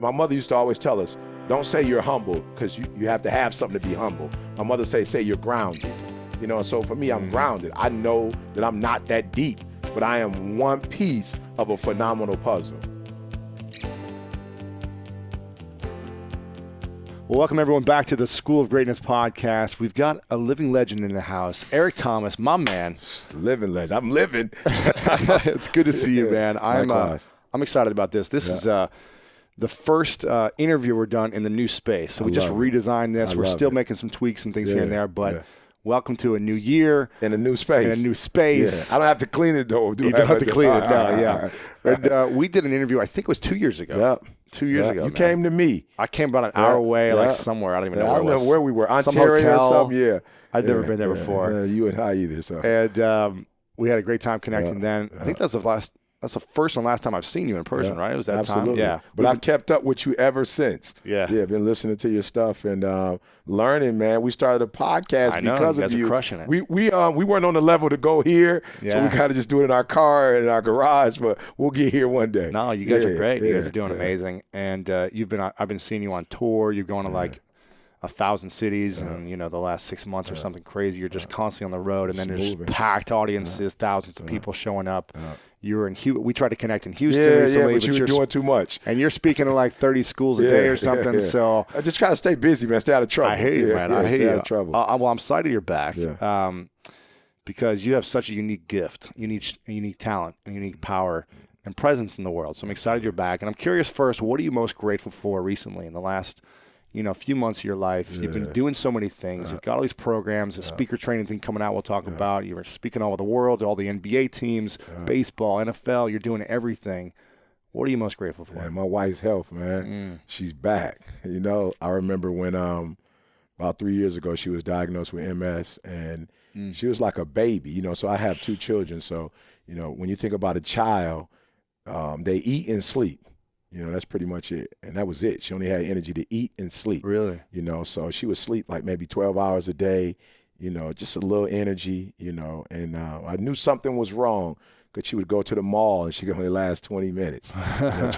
my mother used to always tell us, don't say you're humble, because you have to have something to be humble. My mother say you're grounded. You know, and so for me, I'm grounded. I know that I'm not that deep, but I am one piece of a phenomenal puzzle. Well, welcome everyone back to the School of Greatness podcast. We've got a living legend in the house, Eric Thomas, my man. Living legend. I'm living. It's good to see you, man. I'm excited about this. This is the first interview we're done in the new space. So we just redesigned this. We're still making some tweaks and things here and there, but welcome to a new year. In a new space. Yeah. I don't have to clean it, though. You don't have to clean it, no, And, we did an interview, I think it was 2 years ago. Yep. 2 years ago, You came to me. I came about an hour away, like somewhere. I don't even know where it was. I don't know where we were. Some Ontario hotel. or something, I'd never been there before. You and I either. So. And we had a great time connecting then. I think that's the first and last time I've seen you in person, right? It was that Absolutely. time? Yeah. But I've kept up with you ever since. Yeah. Yeah, been listening to your stuff and learning, man. We started a podcast because of you. You guys are crushing it. We weren't on the level to go here, so we kind of just do it in our car and in our garage, but we'll get here one day. No, you guys are great. You guys are doing amazing. And I've been seeing you on tour. You're going to like 1,000 cities in the last 6 months or something crazy. You're just constantly on the road, and then there's packed audiences, thousands of people showing up. You were in we tried to connect in Houston recently, but you were doing too much. And you're speaking to like 30 schools a day or something. So I just try to stay busy, man. Stay out of trouble. I hear you, man. I hear stay you. Out of trouble. Well, I'm excited you're back because you have such a unique gift, unique talent, and unique power and presence in the world. So I'm excited you're back. And I'm curious first, what are you most grateful for recently in the last few months of your life? You've been doing so many things. You've got all these programs, a speaker training thing coming out we'll talk about. You were speaking all over the world, all the NBA teams, baseball, NFL. You're doing everything. What are you most grateful for? My wife's health, man. She's back. I remember when about 3 years ago she was diagnosed with MS, and she was like a baby. So I have 2 children. So, when you think about a child, they eat and sleep. That's pretty much it. And that was it. She only had energy to eat and sleep. Really? So she would sleep like maybe 12 hours a day, just a little energy, and I knew something was wrong because she would go to the mall and she could only last 20 minutes,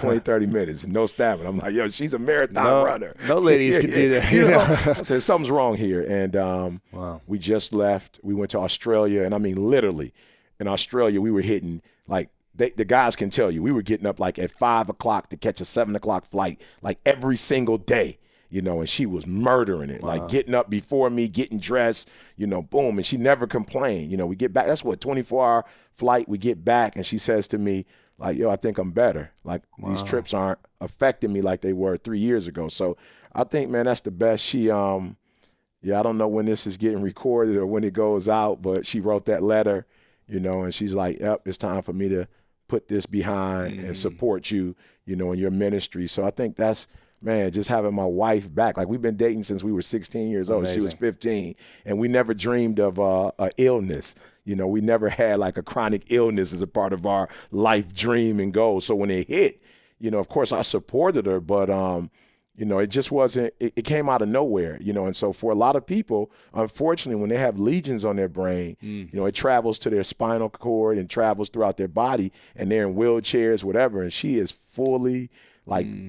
20, 30 minutes, and no stamina. I'm like, yo, she's a marathon runner. No ladies can do that. I said, something's wrong here. And we just left. We went to Australia. And I mean, literally, in Australia, we were hitting like, the guys can tell you, we were getting up like at 5 o'clock to catch a 7 o'clock flight, like every single day, and she was murdering it, like getting up before me, getting dressed, boom. And she never complained. We get back, that's what, 24-hour flight. We get back and she says to me, like, yo, I think I'm better. Like these trips aren't affecting me like they were 3 years ago. So I think, man, that's the best. She, I don't know when this is getting recorded or when it goes out, but she wrote that letter, and she's like, yep, it's time for me to put this behind and support you, in your ministry. So I think that's, man, just having my wife back. Like, we've been dating since we were 16 years old. Amazing. She was 15, and we never dreamed of a illness. We never had like a chronic illness as a part of our life dream and goal. So when it hit, of course I supported her, but it just wasn't, it came out of nowhere, and so for a lot of people, unfortunately, when they have lesions on their brain, it travels to their spinal cord and travels throughout their body, and they're in wheelchairs, whatever, and she is fully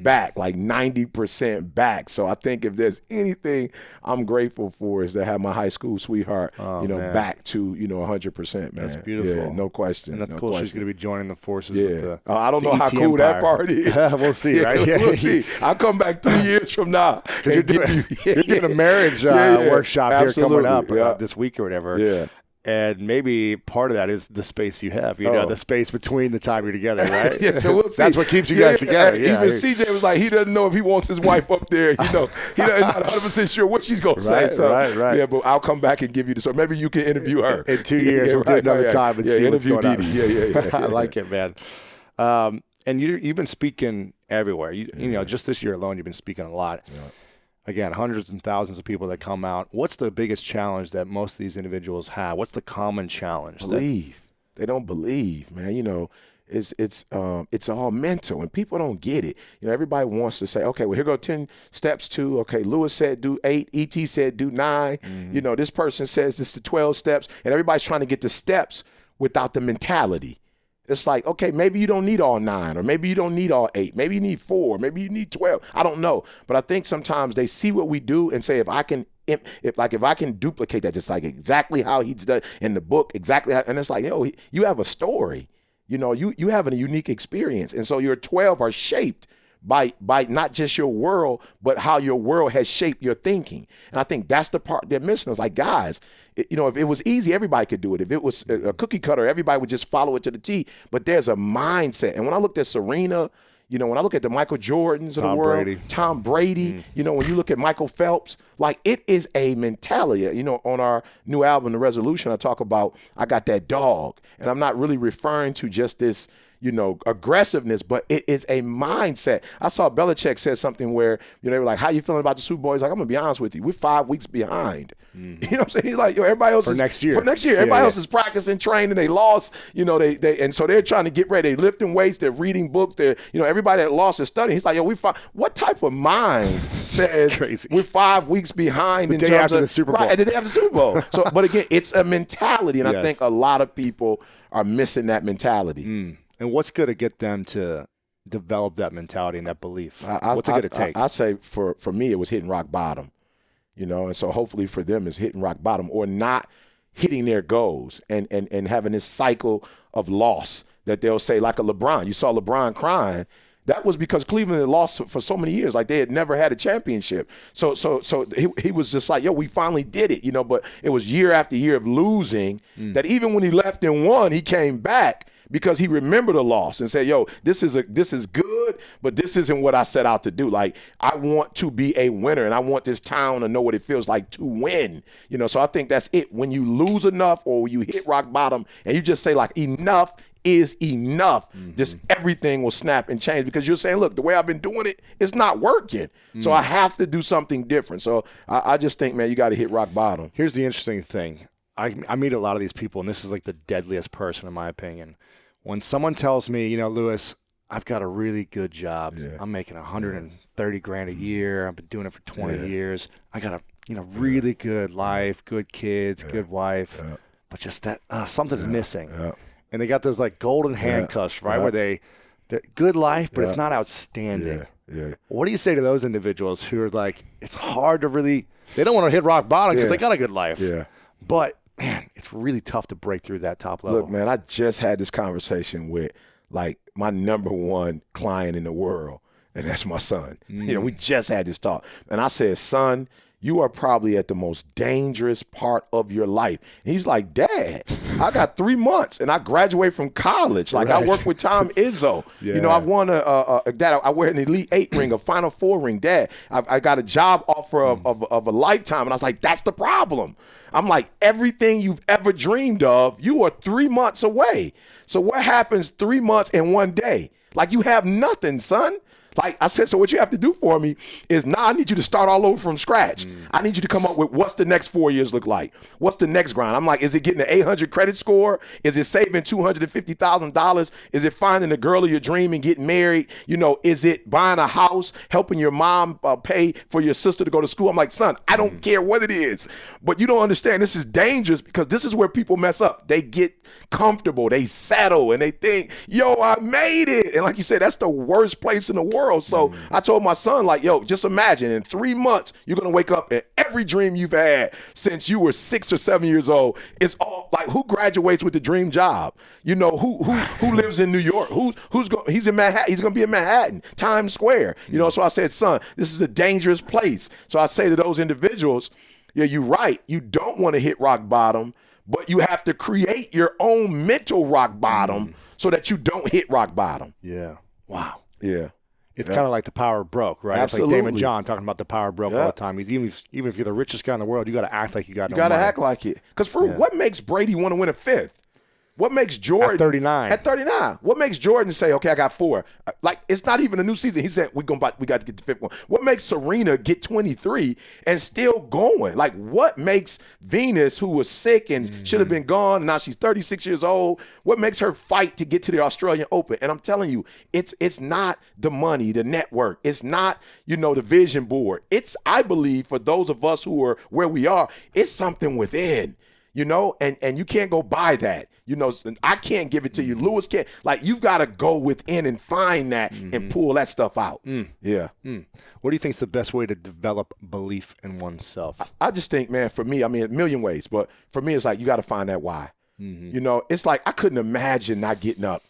back, like 90% back. So I think if there's anything I'm grateful for is to have my high school sweetheart, back to, 100%, man. That's beautiful. Yeah, no question. And that's no cool. question. She's going to be joining the forces with the I don't know the how ET cool Empire. that part is. We'll see, right? We'll see. I'll come back 3 years from now. You're doing a marriage workshop Absolutely. here coming up this week or whatever. Yeah. And maybe part of that is the space you have, the space between the time you're together, right? So we'll see. That's what keeps you guys together. Yeah, even CJ was like, he doesn't know if he wants his wife up there. He not 100% sure what she's going to say. So, right. Yeah, but I'll come back and give you this. Or maybe you can interview her. In 2 years, we'll do another time and see what's going on. Yeah. I like it, man. And you've been speaking everywhere. Just this year alone, you've been speaking a lot. Yeah. Again, hundreds and thousands of people that come out. What's the biggest challenge that most of these individuals have? What's the common challenge? Believe. They don't believe, man. It's all mental, and people don't get it. Everybody wants to say, okay, well, here go 10 steps to, okay, Lewis said do 8, E.T. said do 9. This person says this to 12 steps, and everybody's trying to get the steps without the mentality. It's like, okay, maybe you don't need all 9, or maybe you don't need all 8. Maybe you need 4, maybe you need 12. I don't know. But I think sometimes they see what we do and say, if I can duplicate that, just like exactly how he's done in the book, exactly how, and it's like, yo, you have a story. You have a unique experience. And so your 12 are shaped by not just your world, but how your world has shaped your thinking. And I think that's the part they're missing. It's like, guys, if it was easy, everybody could do it. If it was a cookie cutter, everybody would just follow it to the T. But there's a mindset. And when I looked at Serena, when I look at the Michael Jordans of the world, Tom Brady, when you look at Michael Phelps, like, it is a mentality. On our new album, The Resolution, I talk about, I got that dog. And I'm not really referring to just this, aggressiveness, but it is a mindset. I saw Belichick said something where, they were like, how you feeling about the Super Bowl? He's like, I'm going to be honest with you. We're 5 weeks behind. You know what I'm saying? He's like, everybody else for next year. Everybody else is practicing, training. They lost, and so they're trying to get ready. They're lifting weights. They're reading books. They're, everybody that lost is studying. He's like, what type of mind says we're 5 weeks behind the day after the Super Bowl? Right, the day after the Super Bowl. So, but again, it's a mentality, and I think a lot of people are missing that mentality. And what's going to get them to develop that mentality and that belief? What's it going to take? I say for me, it was hitting rock bottom, and so hopefully for them it's hitting rock bottom, or not hitting their goals and having this cycle of loss that they'll say, like a LeBron. You saw LeBron crying. That was because Cleveland had lost for so many years. Like, they had never had a championship. So he was just like, yo, we finally did it, but it was year after year of losing that even when he left and won, he came back because he remembered the loss and said, yo, this is good, but this isn't what I set out to do. Like, I want to be a winner, and I want this town to know what it feels like to win. So I think that's it. When you lose enough, or you hit rock bottom and you just say, like, enough is enough, just everything will snap and change, because you're saying, look, the way I've been doing it, it's not working. So I have to do something different. So I just think, man, you got to hit rock bottom. Here's the interesting thing. I meet a lot of these people, and this is like the deadliest person, in my opinion. When someone tells me, Lewis, I've got a really good job. Yeah. I'm making $130,000 a year. I've been doing it for 20 years. I got a really good life, good kids, good wife, but just that something's missing. Yeah. And they got those like golden handcuffs, right? Where they're good life, but it's not outstanding. Yeah. What do you say to those individuals who are like, it's hard to really, they don't want to hit rock bottom because they got a good life. Yeah. But man, it's really tough to break through that top level. Look, man, I just had this conversation with, like, my number one client in the world, and that's my son. We just had this talk. And I said, son, you are probably at the most dangerous part of your life. And he's like, Dad, I got 3 months and I graduated from college. Like, I work with Tom Izzo. I won Dad, I wear an Elite 8 ring, a Final 4 ring. Dad, I got a job offer of a lifetime. And I was like, that's the problem. I'm like, everything you've ever dreamed of, you are 3 months away. So what happens 3 months and 1 day? Like, you have nothing, son. Like I said, so what you have to do for me is, I need you to start all over from scratch. I need you to come up with, what's the next 4 years look like? What's the next grind? I'm like, is it getting an 800 credit score? Is it saving $250,000? Is it finding the girl of your dream and getting married? Is it buying a house, helping your mom pay for your sister to go to school? I'm like, son, I don't care what it is, but you don't understand, this is dangerous, because this is where people mess up. They get comfortable, they settle, and they think, yo, I made it. And like you said, that's the worst place in the world. So I told my son, like, yo, just imagine in 3 months, you're going to wake up and every dream you've had since you were 6 or 7 years old is all like, who graduates with the dream job? Who lives in New York? He's in Manhattan. He's going to be in Manhattan, Times Square. So I said, son, this is a dangerous place. So I say to those individuals, yeah, you're right. You don't want to hit rock bottom, but you have to create your own mental rock bottom so that you don't hit rock bottom. Yeah. Wow. Yeah. It's kind of like the power of broke, right? Absolutely. It's like Damon John talking about the power of broke all the time. Even if you're the richest guy in the world, you got to act like you got no money. You got to act like it. Because what makes Brady want to win a fifth? What makes Jordan at 39? What makes Jordan say, okay, I got 4? Like, it's not even a new season. He said we got to get the 5th one. What makes Serena get 23 and still going? Like, what makes Venus, who was sick and should have been gone, now she's 36 years old, what makes her fight to get to the Australian Open? And I'm telling you, it's not the money, the network. It's not, the vision board. It's, I believe, for those of us who are where we are, it's something within. And you can't go buy that. You know, I can't give it to you. Lewis can't. Like, you've got to go within and find that and pull that stuff out. Yeah. What do you think is the best way to develop belief in oneself? I just think, man, for me, I mean, a million ways, but for me, it's like you got to find that why. You know, it's like I couldn't imagine not getting up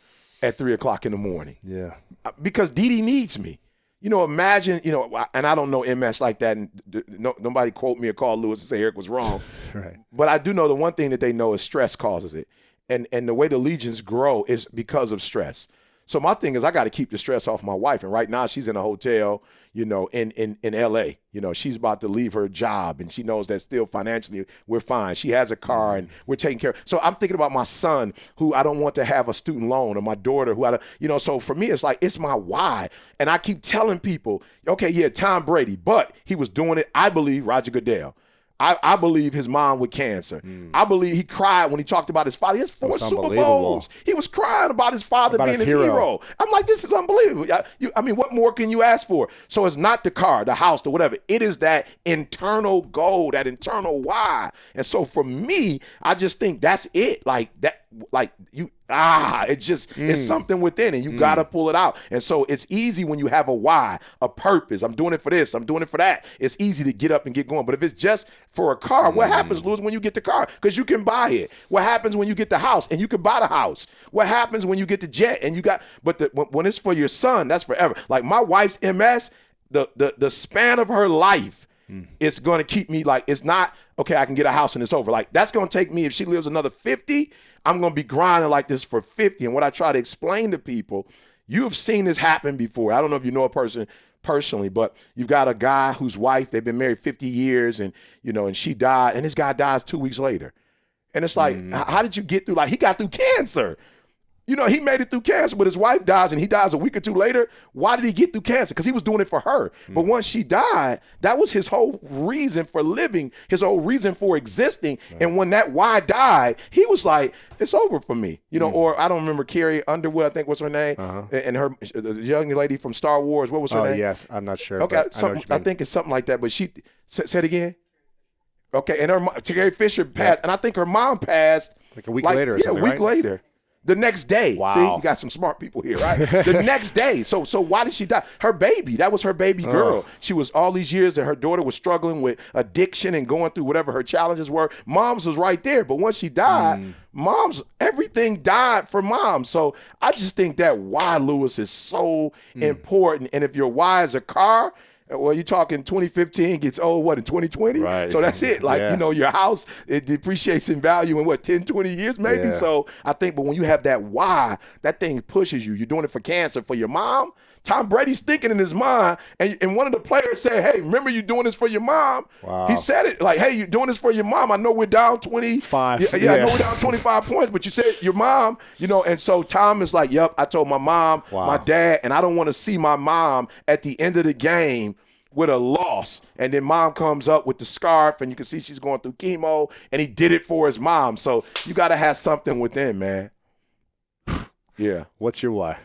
at 3 o'clock in the morning. Yeah. Because Dee Dee needs me. You know, imagine, you know, and I don't know MS like that, and nobody quote me or call Lewis and say Eric was wrong. Right. But I do know the one thing that they know is stress causes it. And the way the legions grow is because of stress. So my thing is I got to keep the stress off my wife. And right now she's in a hotel, you know, in L.A. You know, she's about to leave her job, and she knows that still financially we're fine. She has a car, and we're taking care of. So I'm thinking about my son, who I don't want to have a student loan, or my daughter, who you know, so for me, it's like, it's my why. And I keep telling people, okay, yeah, Tom Brady, but he was doing it, I believe, Roger Goodell. I believe his mom with cancer. I believe he cried when he talked about his father. He has 4 Super Bowls. He was crying about his father being his hero. I'm like, this is unbelievable. I mean, what more can you ask for? So it's not the car, the house, the whatever. It is that internal goal, that internal why. And so for me, I just think that's it. Like that, like you. It's just, it's something within, and you got to pull it out. And so it's easy when you have a why, a purpose. I'm doing it for this. I'm doing it for that. It's easy to get up and get going. But if it's just for a car, what happens, Lewis, when you get the car? Because you can buy it. What happens when you get the house and you can buy the house? What happens when you get the jet and you got, but when it's for your son, that's forever. Like my wife's MS, the span of her life, it's going to keep me like, it's not, okay, I can get a house and it's over. Like that's going to take me, if she lives another 50, I'm going to be grinding like this for 50. And what I try to explain to people, you've seen this happen before. I don't know if you know a person personally, but you've got a guy whose wife, they've been married 50 years and, you know, and she died, and this guy dies 2 weeks later. And it's like, how did you get through? Like, he got through cancer. You know, he made it through cancer, but his wife dies and he dies a week or two later. Why did he get through cancer? Because he was doing it for her. But once she died, that was his whole reason for living, his whole reason for existing. Right. And when that why died, he was like, it's over for me. You know, or I don't remember, Carrie Underwood, I think was her name. And her, the young lady from Star Wars, what was her name? Oh, yes. I'm not sure. Okay, I think it's something like that. But she, say it again. Okay, and her, Carrie Fisher passed, and I think her mom passed. Like a week later or something, a week later. The next day. Wow. See, you got some smart people here, right? The next day. So why did she die? Her baby. That was her baby girl. She was all these years that her daughter was struggling with addiction and going through whatever her challenges were. Mom's was right there. But once she died, everything died for mom. So I just think that why, Lewis, is so important. And if your why is a car, well, you're talking 2015 gets old, what, in 2020? Right. So that's it. Like, you know, your house, it depreciates in value in, 10, 20 years maybe? Yeah. So I think, but when you have that why, that thing pushes you. You're doing it for cancer, for your mom. Tom Brady's thinking in his mind, and one of the players said, hey, remember you doing this for your mom? Wow. He said it like, hey, you're doing this for your mom. I know we're down 25. Yeah, I know we're down 25 points, but you said your mom, you know, and so Tom is like, yep, I told my mom, my dad, and I don't want to see my mom at the end of the game with a loss. And then mom comes up with the scarf, and you can see she's going through chemo, and he did it for his mom. So you got to have something within, man. Yeah. What's your why?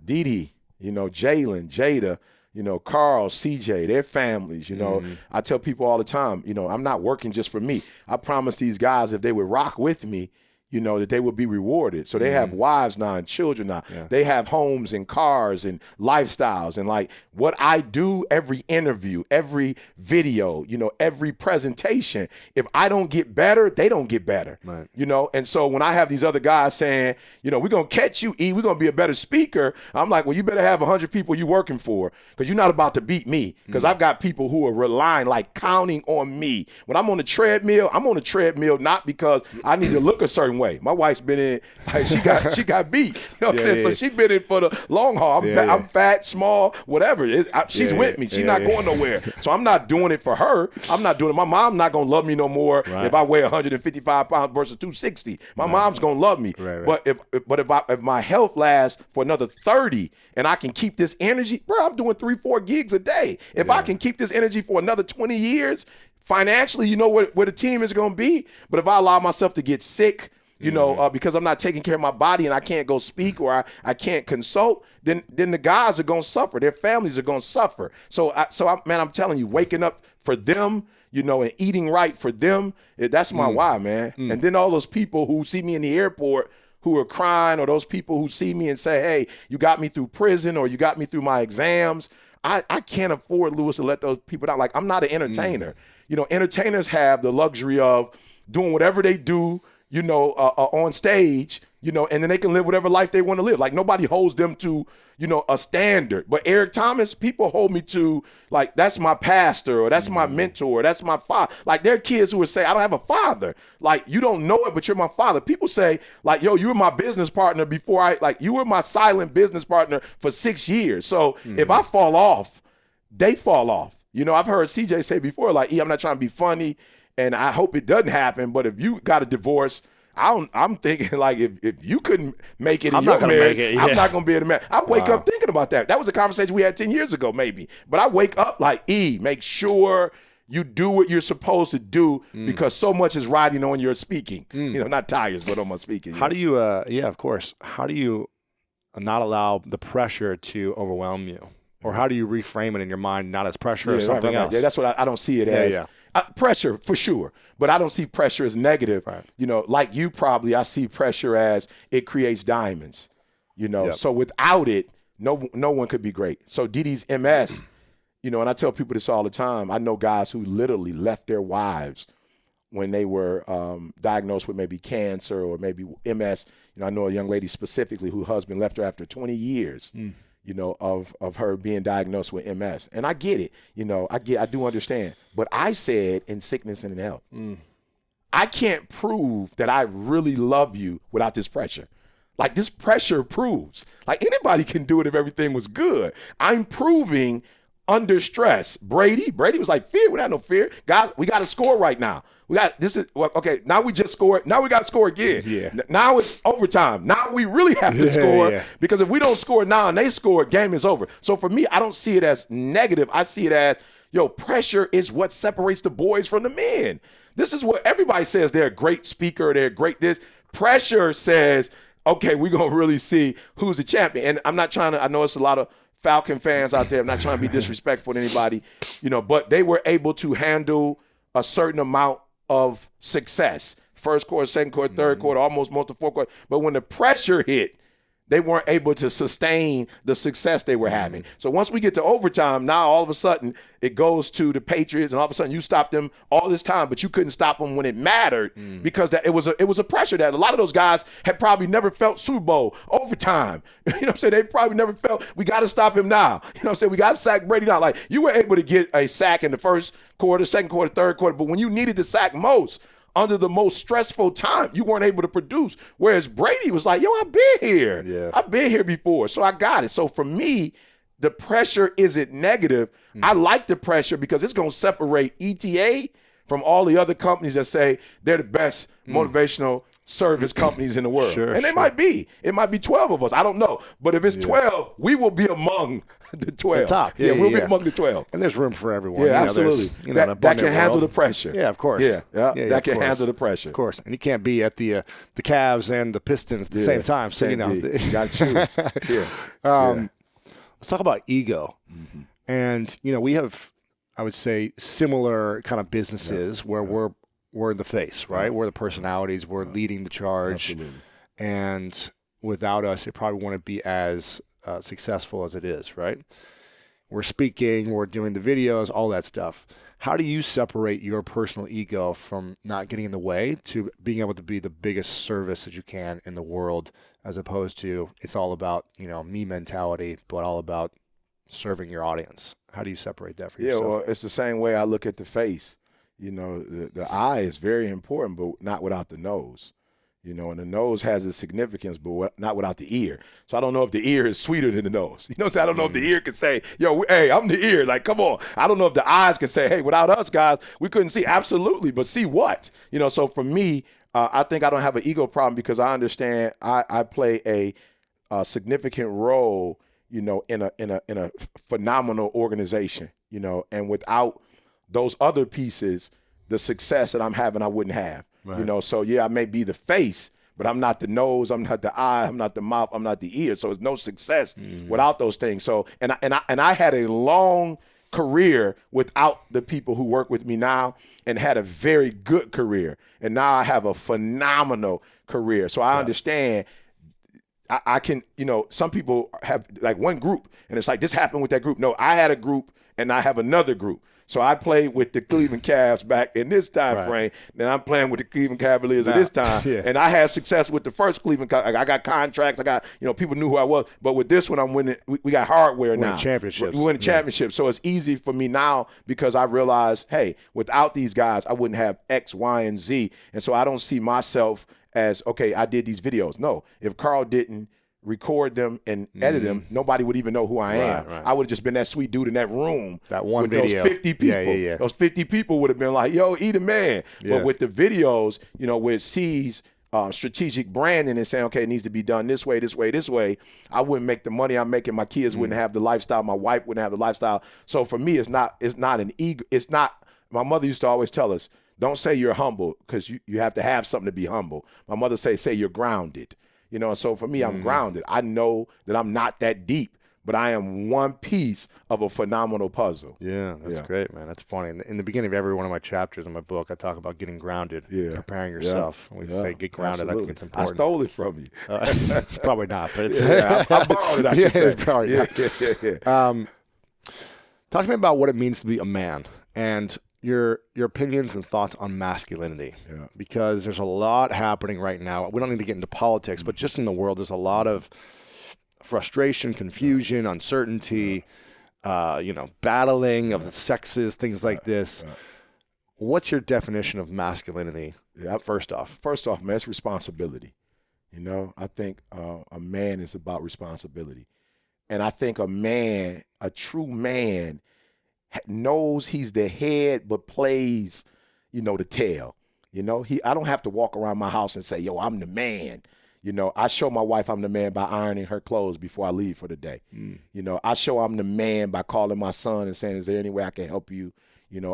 Dee Dee. You know, Jalen, Jada, you know, Carl, CJ, their families, you know. I tell people all the time, you know, I'm not working just for me. I promise these guys if they would rock with me, you know, that they would be rewarded. So they have wives now and children now. Yeah. They have homes and cars and lifestyles. And like what I do, every interview, every video, you know, every presentation, if I don't get better, they don't get better. Right. You know, and so when I have these other guys saying, you know, we're going to catch you, E, we're going to be a better speaker. I'm like, well, you better have 100 people you working for, because you're not about to beat me, because I've got people who are relying, like counting on me. When I'm on the treadmill, I'm on the treadmill not because I need to look a certain way. My wife's been in, like, she got beat. You know what I'm saying? So she's been in for the long haul. I'm fat, small, whatever. She's with me. She's not going nowhere. So I'm not doing it for her. I'm not doing it. My mom's not going to love me no more if I weigh 155 pounds versus 260. My mom's going to love me. But if my health lasts for another 30 and I can keep this energy, bro, I'm doing 3-4 gigs a day. If I can keep this energy for another 20 years, financially, you know where the team is going to be. But if I allow myself to get sick, you know, because I'm not taking care of my body and I can't go speak or I can't consult, then the guys are going to suffer. Their families are going to suffer. So, man, I'm telling you, waking up for them, you know, and eating right for them. That's my why, man. And then all those people who see me in the airport who are crying, or those people who see me and say, hey, you got me through prison, or you got me through my exams. I can't afford, Lewis, to let those people down. Like, I'm not an entertainer. You know, entertainers have the luxury of doing whatever they do, you know, on stage, you know, and then they can live whatever life they want to live. Like, nobody holds them to, you know, a standard. But Eric Thomas, people hold me to, like, that's my pastor, or that's my mentor, or that's my father. Like, there are kids who would say, I don't have a father. Like, you don't know it, but you're my father. People say, like, yo, you were my business partner before you were my silent business partner for 6 years. So if I fall off, they fall off. You know, I've heard CJ say before, like, I'm not trying to be funny, and I hope it doesn't happen, but if you got a divorce, I'm thinking, like, if you couldn't make it in your marriage, I'm not going to be able to marry. I wake up thinking about that. That was a conversation we had 10 years ago, maybe. But I wake up like, make sure you do what you're supposed to do, because so much is riding on your speaking. You know, not tires, but on my speaking. How do you, of course. How do you not allow the pressure to overwhelm you? Or how do you reframe it in your mind, not as pressure or something else? Yeah, that's what I don't see it as. Pressure, for sure. But I don't see pressure as negative. Right. You know, like you probably, I see pressure as it creates diamonds. You know, so without it, no one could be great. So Didi's MS, you know, and I tell people this all the time. I know guys who literally left their wives when they were diagnosed with maybe cancer or maybe MS. You know, I know a young lady specifically whose husband left her after 20 years. You know, of her being diagnosed with MS. And I get it. You know, I do understand. But I said in sickness and in health, I can't prove that I really love you without this pressure. Like, this pressure proves. Like, anybody can do it if everything was good. I'm proving under stress. Brady was like, fear. We don't have no fear. Guys, we got to score right now. Okay, now we just scored. Now we got to score again. Yeah. Now it's overtime. Now we really have to score, because if we don't score now and they score, game is over. So for me, I don't see it as negative. I see it as, pressure is what separates the boys from the men. This is what everybody says. They're a great speaker. They're great this. Pressure says, okay, we're going to really see who's the champion. And I'm not trying to, I know it's a lot of Falcon fans out there. I'm not trying to be disrespectful to anybody, but they were able to handle a certain amount of success. First quarter, second quarter, third quarter, almost most of fourth quarter. But when the pressure hit, they weren't able to sustain the success they were having. So once we get to overtime, now all of a sudden it goes to the Patriots, and all of a sudden you stopped them all this time, but you couldn't stop them when it mattered, because it was a pressure that a lot of those guys had probably never felt Super Bowl overtime. You know what I'm saying? They probably never felt, we got to stop him now. You know what I'm saying? We got to sack Brady now. Like, you were able to get a sack in the first quarter, second quarter, third quarter, but when you needed the sack most, under the most stressful time, you weren't able to produce. Whereas Brady was like, I've been here. Yeah. I've been here before, so I got it. So for me, the pressure isn't negative. I like the pressure because it's going to separate ETA from all the other companies that say they're the best motivational service companies in the world. And they might be. It might be 12 of us. I don't know. But if it's 12, we will be among the 12. The top. We'll be among the 12. And there's room for everyone. Yeah, absolutely. That can handle the pressure. Yeah, of course. That can handle the pressure. Of course. And you can't be at the Cavs and the Pistons at the same time. So, you got to choose. Let's talk about ego. And, we have, I would say, similar kind of businesses where we're the face, right? We're the personalities. We're leading the charge. Absolutely. And without us, it probably wouldn't be as successful as it is, right? We're speaking, we're doing the videos, all that stuff. How do you separate your personal ego from not getting in the way to being able to be the biggest service that you can in the world, as opposed to it's all about, me mentality, but all about serving your audience? How do you separate that for yourself? Yeah, well, it's the same way I look at the face. The eye is very important, but not without the nose. And the nose has its significance, but not without the ear. So I don't know if the ear is sweeter than the nose. You know what I'm saying? I don't know if the ear can say, hey, I'm the ear. Like, come on. I don't know if the eyes can say, hey, without us, guys, we couldn't see. Absolutely. But see what? So for me, I think I don't have an ego problem because I understand I play a significant role, in a phenomenal organization, and without those other pieces, the success that I'm having, I wouldn't have. Right. So I may be the face, but I'm not the nose, I'm not the eye, I'm not the mouth, I'm not the ear. So it's no success without those things. So and I had a long career without the people who work with me now, and had a very good career. And now I have a phenomenal career. So I understand. I can, some people have like one group and it's like this happened with that group. No, I had a group and I have another group. So I played with the Cleveland Cavs back in this time frame. Then I'm playing with the Cleveland Cavaliers at this time. Yeah. And I had success with the first Cleveland. I got contracts. I got, people knew who I was. But with this one, I'm winning. We got hardware now. Championships. We win championships. So it's easy for me now because I realize, hey, without these guys, I wouldn't have X, Y, and Z. And so I don't see myself as, okay, I did these videos. No, if Carl didn't record them and edit them, nobody would even know who I am. Right. I would have just been that sweet dude in that room. That one with video. Those 50 people. Yeah. Those 50 people would have been like, yo, eat a man. Yeah. But with the videos, where it sees strategic branding and saying, okay, it needs to be done this way, this way, this way, I wouldn't make the money I'm making. My kids wouldn't have the lifestyle. My wife wouldn't have the lifestyle. So for me, it's not an ego. It's not, my mother used to always tell us, don't say you're humble because you have to have something to be humble. My mother say you're grounded. So for me, I'm grounded. I know that I'm not that deep, but I am one piece of a phenomenal puzzle. Yeah, that's great, man. That's funny. In the beginning of every one of my chapters in my book, I talk about getting grounded, preparing yourself. We say get grounded. Absolutely. I think it's important. I stole it from you. Probably not, but it's I borrowed it, I should say. Probably not. Talk to me about what it means to be a man and your opinions and thoughts on masculinity, because there's a lot happening right now. We don't need to get into politics, but just in the world, there's a lot of frustration, confusion, uncertainty, battling of the sexes, things like this. What's your definition of masculinity? First off, man, it's responsibility. I think a man is about responsibility, and I think a true man, knows he's the head but plays, the tail. I don't have to walk around my house and say, yo, I'm the man. I show my wife I'm the man by ironing her clothes before I leave for the day. I show I'm the man by calling my son and saying, is there any way I can help you?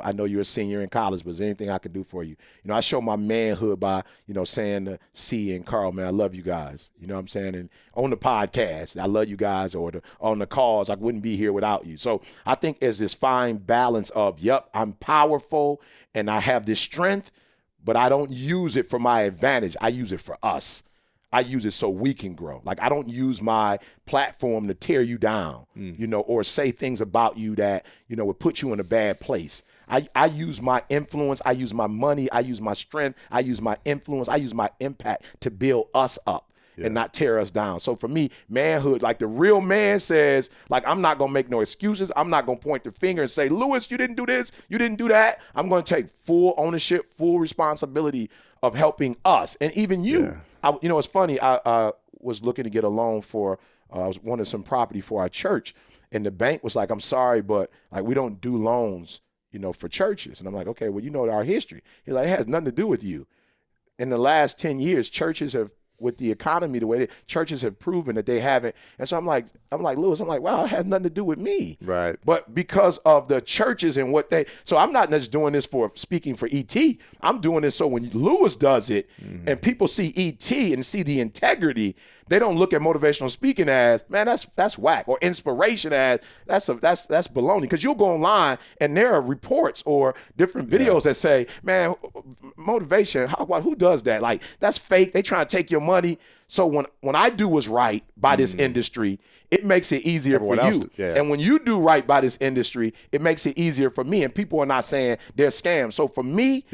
I know you're a senior in college, but is there anything I can do for you? I show my manhood by, saying to C and Carl, man, I love you guys. You know what I'm saying? And on the podcast, I love you guys, or on the calls, I wouldn't be here without you. So I think there's this fine balance of, I'm powerful and I have this strength, but I don't use it for my advantage. I use it for us. I use it so we can grow. Like, I don't use my platform to tear you down, or say things about you that, would put you in a bad place. I use my influence. I use my money. I use my strength. I use my influence. I use my impact to build us up and not tear us down. So for me, manhood, like the real man says, like, I'm not going to make no excuses. I'm not going to point the finger and say, Lewis, you didn't do this. You didn't do that. I'm going to take full ownership, full responsibility of helping us. And even you. Yeah. It's funny. I was looking to get a loan for, I was wanting some property for our church, and the bank was like, I'm sorry, but like, we don't do loans, for churches. And I'm like, okay, well, our history. He's like, it has nothing to do with you. In the last 10 years, churches have, with the economy, the way churches have proven that they haven't. And so I'm like, Lewis, wow, it has nothing to do with me. Right. But because of the churches and so I'm not just doing this for speaking for ET. I'm doing this so when Lewis does it and people see ET and see the integrity, they don't look at motivational speaking as, man, that's whack, or inspiration as that's baloney. Because you'll go online and there are reports or different videos that say, man, motivation, who does that? Like, that's fake. They trying to take your money. So when I do what's right by this industry, it makes it easier for you. And when you do right by this industry, it makes it easier for me. And people are not saying they're scams. So for me,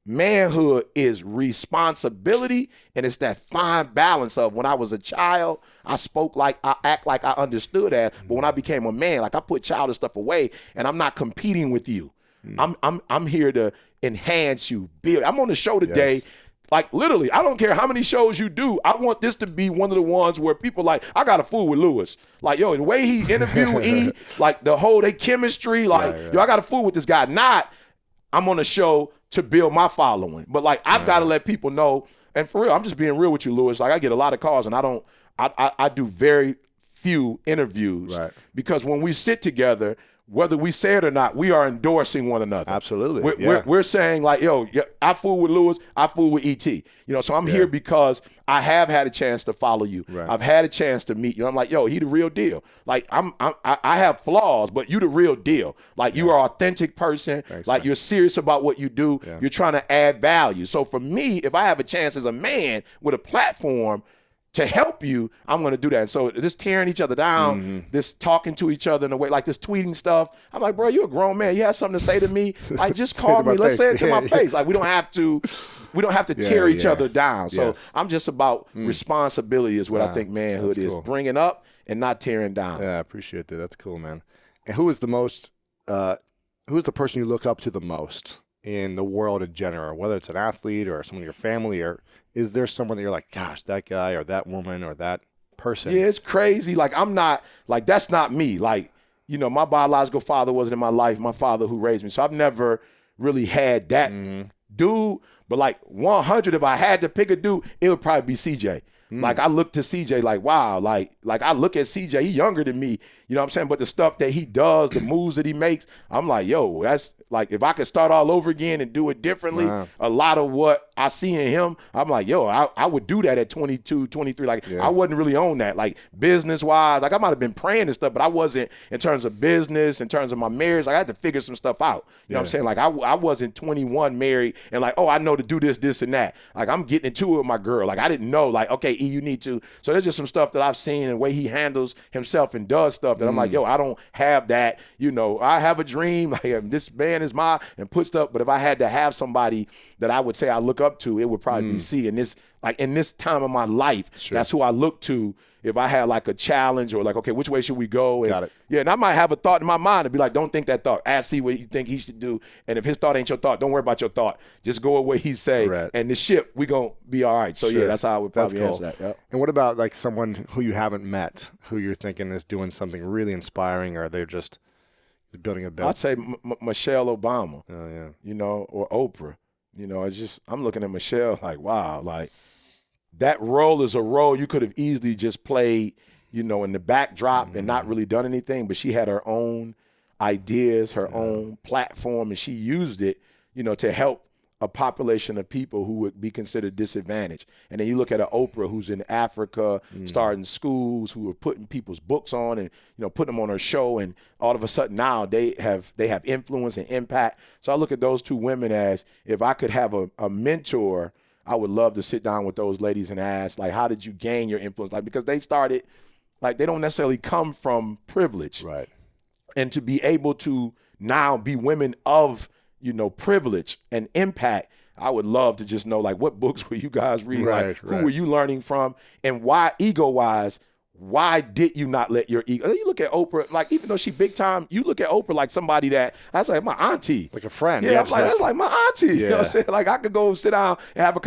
manhood is responsibility, and it's that fine balance of, when I was a child, I spoke like, I act like I understood that, but when I became a man, like, I put childish stuff away, and I'm not competing with you. I'm here to enhance you, build. I'm on the show today. Like, literally, I don't care how many shows you do. I want this to be one of the ones where people like, I got a fool with Lewis. Like, yo, the way he interviewed E, like they chemistry, like, yo, I got a fool with this guy. Not, I'm on a show to build my following. But like, I've got to let people know, and for real, I'm just being real with you, Lewis. Like, I get a lot of calls, and I do very few interviews, because when we sit together, whether we say it or not, we are endorsing one another. Absolutely. We're saying like, yo, I fool with Lewis, I fool with ET. So I'm here because I have had a chance to follow you. Right. I've had a chance to meet you. I'm like, yo, he the real deal. Like I have flaws, but you the real deal. Like you are an authentic person. Thanks, like man. you're serious about what you do. Yeah. You're trying to add value. So for me, if I have a chance as a man with a platform to help you, I'm going to do that. And so this tearing each other down, this talking to each other in a way, like this tweeting stuff, I'm like, bro, you're a grown man. You have something to say to me. Like, just call me. Let's say it to my face. Like, we don't have to tear each other down. So I'm just about responsibility is what I think manhood is. Bringing up and not tearing down. Yeah, I appreciate that. That's cool, man. And who is the person you look up to the most in the world in general, whether it's an athlete or someone in your family, or is there someone that you're like, gosh, that guy or that woman or that person? Yeah, it's crazy. Like, I'm not, like, that's not me. Like, my biological father wasn't in my life, my father who raised me. So I've never really had that dude. But like 100, if I had to pick a dude, it would probably be CJ. Like, I look to CJ like, wow, like I look at CJ, he younger than me, you know what I'm saying? But the stuff that he does, the moves that he makes, I'm like, yo, that's like, if I could start all over again and do it differently, a lot of what I see in him, I'm like, yo, I would do that at 22, 23. Like, I wasn't really on that, like business-wise. Like, I might have been praying and stuff, but I wasn't in terms of business, in terms of my marriage. Like, I had to figure some stuff out. You know what I'm saying? Like, I wasn't 21 married and like, oh, I know to do this, and that. Like, I'm getting into it with my girl. Like, I didn't know, like, okay, E, you need to. So there's just some stuff that I've seen and the way he handles himself and does stuff that I'm like, yo, I don't have that. I have a dream. Like, this man is mine and put stuff. But if I had to have somebody that I would say I look up to, it would probably be C. And this, like, in this time of my life, that's who I look to. If I had like a challenge or like, okay, which way should we go? And, Got it. Yeah, and I might have a thought in my mind and be like, don't think that thought. Ask C what you think he should do. And if his thought ain't your thought, don't worry about your thought. Just go with what he say. Right. And the ship, we going to be all right. So yeah, that's how I would probably answer that. Yep. And what about like someone who you haven't met, who you're thinking is doing something really inspiring, or they're just building a business? I'd say Michelle Obama. Oh, yeah. Or Oprah. It's just, I'm looking at Michelle like, wow, like that role is a role you could have easily just played, in the backdrop and not really done anything, but she had her own ideas, her own platform, and she used it, to help a population of people who would be considered disadvantaged. And then you look at an Oprah who's in Africa, starting schools, who are putting people's books on and, putting them on her show. And all of a sudden now they have influence and impact. So I look at those two women as, if I could have a mentor, I would love to sit down with those ladies and ask, like, how did you gain your influence? Like, because they started, like, they don't necessarily come from privilege. Right. And to be able to now be women of, privilege and impact, I would love to just know, like, what books were you guys reading? Like, who were you learning from? And why, ego-wise, why did you not let your ego? You look at Oprah, like, even though she big time, you look at Oprah like somebody that's like my auntie. Like a friend. Yeah, that's like my auntie. Yeah. You know what I'm saying? Like, I could go sit down and have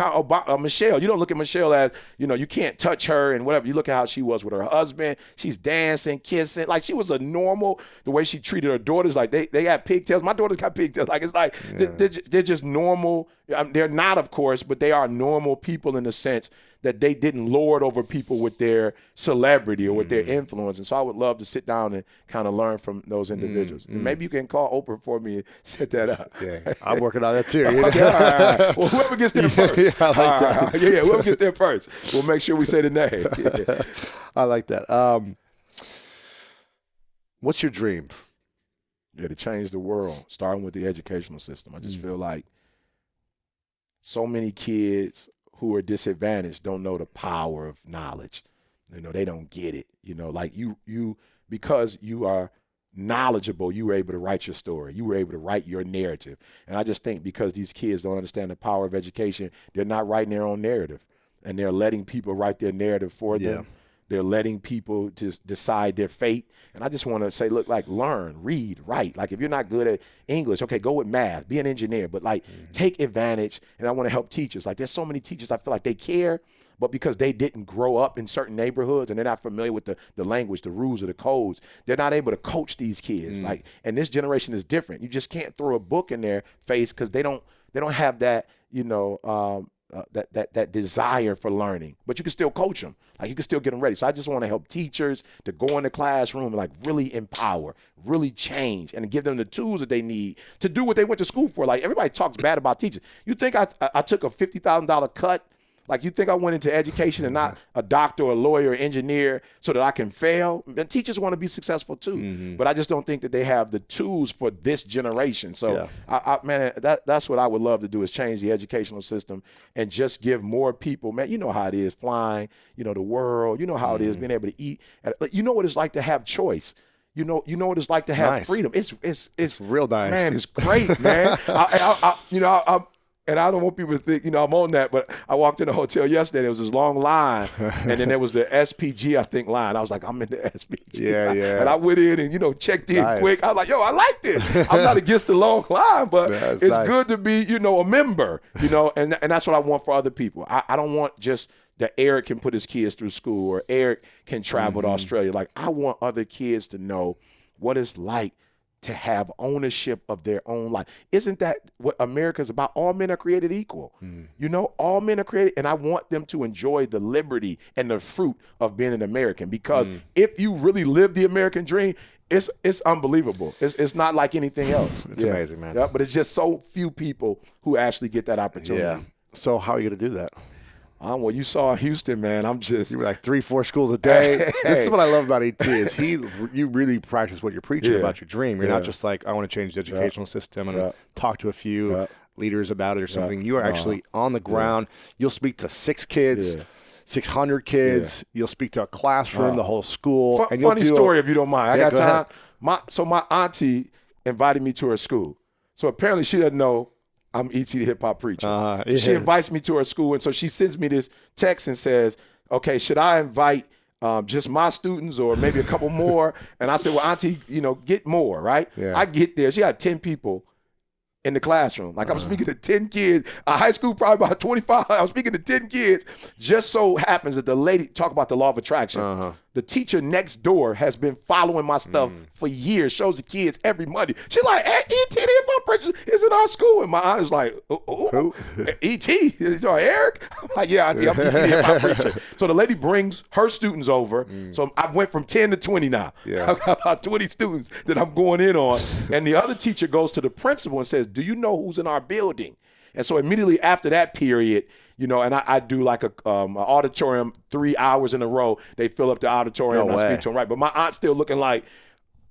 a Michelle. You don't look at Michelle as, you can't touch her and whatever. You look at how she was with her husband. She's dancing, kissing. Like, she was a normal, the way she treated her daughters. Like, they got pigtails. My daughters got pigtails. Like, it's like, they're just normal. They're not, of course, but they are normal people in the sense that they didn't lord over people with their celebrity or with their influence. And so I would love to sit down and kind of learn from those individuals. And maybe you can call Oprah for me and set that up. Yeah, I'm working on that too. Okay, all right. Well, whoever gets there first. I like that. Yeah, whoever gets there first. We'll make sure we say the name. Yeah. I like that. What's your dream? Yeah, to change the world, starting with the educational system. I just feel like so many kids who are disadvantaged don't know the power of knowledge. They don't get it. Like you because you are knowledgeable, you were able to write your story. You were able to write your narrative. And I just think because these kids don't understand the power of education, they're not writing their own narrative. And they're letting people write their narrative for them. They're letting people just decide their fate. And I just want to say, look, like, learn, read, write. Like, if you're not good at English, okay, go with math, be an engineer. But, like, take advantage. And I want to help teachers. Like, there's so many teachers, I feel like they care, but because they didn't grow up in certain neighborhoods and they're not familiar with the language, the rules, or the codes, they're not able to coach these kids. Like, and this generation is different. You just can't throw a book in their face because they don't have that, that desire for learning, but you can still coach them. Like, you can still get them ready. So I just want to help teachers to go in the classroom and like really empower, really change, and give them the tools that they need to do what they went to school for. Like, everybody talks bad about teachers. You think I took a $50,000 cut? Like, you think I went into education and not a doctor or a lawyer or engineer so that I can fail? And teachers want to be successful too, but I just don't think that they have the tools for this generation. So, man, that's what I would love to do, is change the educational system and just give more people, man, you know how it is, flying, the world, you know how it is, being able to eat. You know what it's like to have choice. You know what it's like to have freedom. It's real nice. Man, it's great, man. And I don't want people to think, I'm on that, but I walked in the hotel yesterday, there was this long line, and then there was the SPG, I think, line. I was like, I'm in the SPG. Yeah. And I went in and, checked in quick. I was like, yo, I like this. I'm not against the long line, but it's good to be, a member, and that's what I want for other people. I don't want just that Eric can put his kids through school or Eric can travel to Australia. Like, I want other kids to know what it's like to have ownership of their own life. Isn't that what America's about? All men are created equal. All men are created, and I want them to enjoy the liberty and the fruit of being an American, because if you really live the American dream, it's unbelievable. It's not like anything else. It's amazing, man. Yeah, but it's just so few people who actually get that opportunity. Yeah. So how are you going to do that? Well, you saw Houston, man. You were like 3-4 schools a day. This is what I love about ET is you really practice what you're preaching about your dream. You're not just like, I want to change the educational system and talk to a few leaders about it or something. You are actually on the ground. You'll speak to 6 kids. 600 kids. You'll speak to a classroom, the whole school. Funny story, if you don't mind. I got time. So my auntie invited me to her school. So apparently she doesn't know I'm E.T. the hip-hop preacher. She invites me to her school, and so she sends me this text and says, okay, should I invite just my students or maybe a couple more? And I said, well, Auntie, get more, right? I get there. She had 10 people in the classroom. Like, I'm speaking to 10 kids, a high school probably about 25. I'm speaking to 10 kids. Just so happens that the lady, talk about the law of attraction. The teacher next door has been following my stuff for years, shows the kids every Monday. She's like, hey, E.T. the hip-hop preacher is in our school. And my aunt is like, who? E.T. Eric? I'm like, yeah, Auntie, I'm E.T. the hip-hop preacher. So the lady brings her students over. So I went from 10 to 20 now. I've got about 20 students that I'm going in on. And the other teacher goes to the principal and says, do you know who's in our building? And so immediately after that period, and I do like a auditorium 3 hours in a row. They fill up the auditorium and I speak to them, right? But my aunt's still looking like,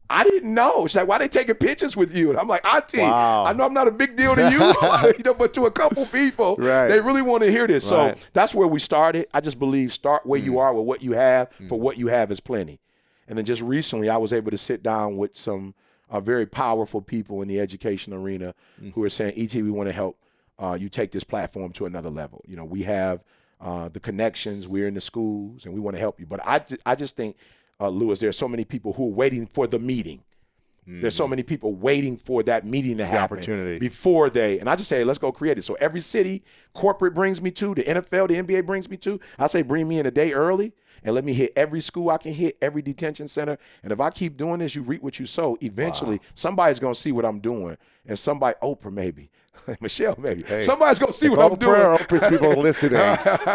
I didn't know. She's like, why they taking pictures with you? And I'm like, Auntie, I know I'm not a big deal to you, but to a couple people, they really want to hear this. So that's where we started. I just believe start where you are with what you have, for what you have is plenty. And then just recently I was able to sit down with some very powerful people in the education arena who are saying, E.T., we want to help you take this platform to another level. We have the connections, we're in the schools, and we want to help you. But I just think, Lewis, there are so many people who are waiting for the meeting. There's so many people waiting for that meeting to happen opportunity before and I just say, let's go create it. So every city corporate brings me to, the NFL, the NBA brings me to, I say, bring me in a day early and let me hit every school I can hit, every detention center. And if I keep doing this, you reap what you sow. Eventually, somebody's going to see what I'm doing. And somebody, Oprah maybe, Michelle maybe, somebody's going to see what I'm doing. Oprah's people listening,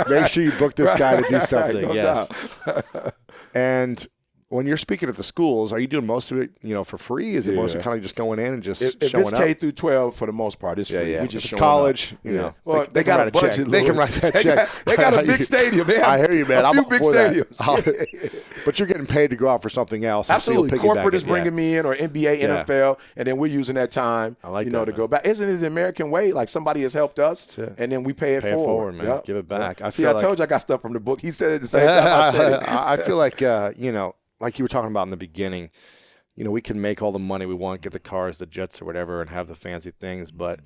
make sure you book this guy to do something. No yes. And when you're speaking at the schools, are you doing most of it, for free? Is it mostly kind of just going in and just showing up? If it's K through 12, for the most part, it's free. We just showing college, up. Well, they got a budget. They can write that check. They got a big stadium. They have I hear you, man. a few big stadiums. But you're getting paid to go out for something else. Absolutely. Corporate is bringing me in, or NBA, NFL, and then we're using that time, to go back. Isn't it the American way? Like, somebody has helped us, and then we pay it forward. Man. Yep. Give it back. I told you I got stuff from the book. He said it at the same time I said it. I feel like, like you were talking about in the beginning, we can make all the money we want, get the cars, the jets or whatever, and have the fancy things, but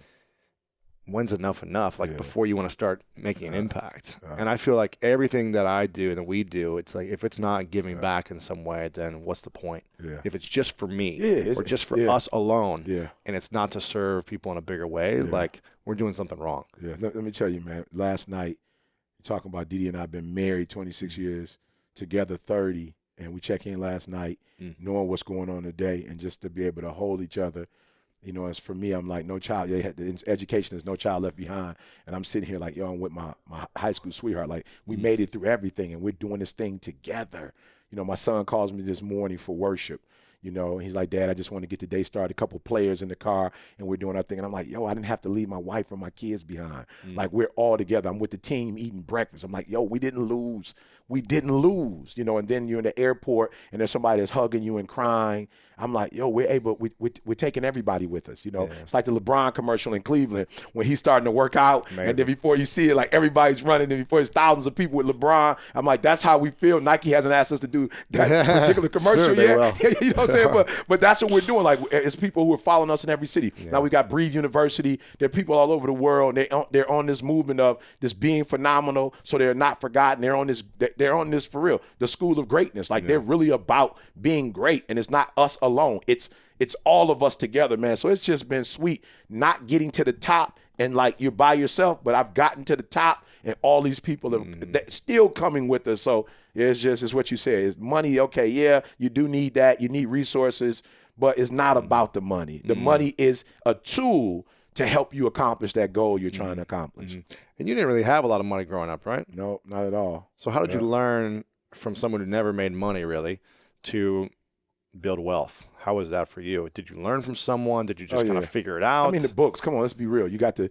when's enough? Like before you want to start making an impact. And I feel like everything that I do and that we do, it's like if it's not giving back in some way, then what's the point? If it's just for me or just for us alone and it's not to serve people in a bigger way, like we're doing something wrong. Let me tell you, man, last night, talking about Didi and I have been married 26 years, together 30. And we check in last night, knowing what's going on today, and just to be able to hold each other You know, as for me, I'm like, no child. Education is no child left behind. And I'm sitting here like, yo, I'm with my high school sweetheart. Like, we made it through everything, and we're doing this thing together. You know, my son calls me this morning for worship. You know, he's like, Dad, I just want to get the day started. A couple players in the car, and we're doing our thing. And I'm like, yo, I didn't have to leave my wife or my kids behind. Like, we're all together. I'm with the team eating breakfast. I'm like, yo, we didn't lose. We didn't lose, you know. And then you're in the airport, and there's somebody that's hugging you and crying. I'm like, yo, we're taking everybody with us, you know. Yeah. It's like the LeBron commercial in Cleveland when he's starting to work out. Amazing. And then before you see it, like, everybody's running, and before there's thousands of people with LeBron, I'm like, that's how we feel. Nike hasn't asked us to do that particular commercial yet. You know what I'm saying? But that's what we're doing. Like, it's people who are following us in every city. Yeah. Now we got Breathe University. There are people all over the world, and they're on this movement of this being phenomenal, so they're not forgotten. They're on this for real. The school of greatness. Like, they're really about being great, and it's not us alone. It's all of us together, man. So it's just been sweet not getting to the top and like you're by yourself, but I've gotten to the top, and all these people are still coming with us. So it's what you said. It's money. Okay, yeah, you do need that. You need resources, but it's not about the money. The money is a tool to help you accomplish that goal you're trying to accomplish. And you didn't really have a lot of money growing up, right? No, not at all. So how did you learn from someone who never made money, really, to build wealth? How was that for you? Did you learn from someone? Did you just kind of figure it out? I mean, the books. Come on, let's be real. You got the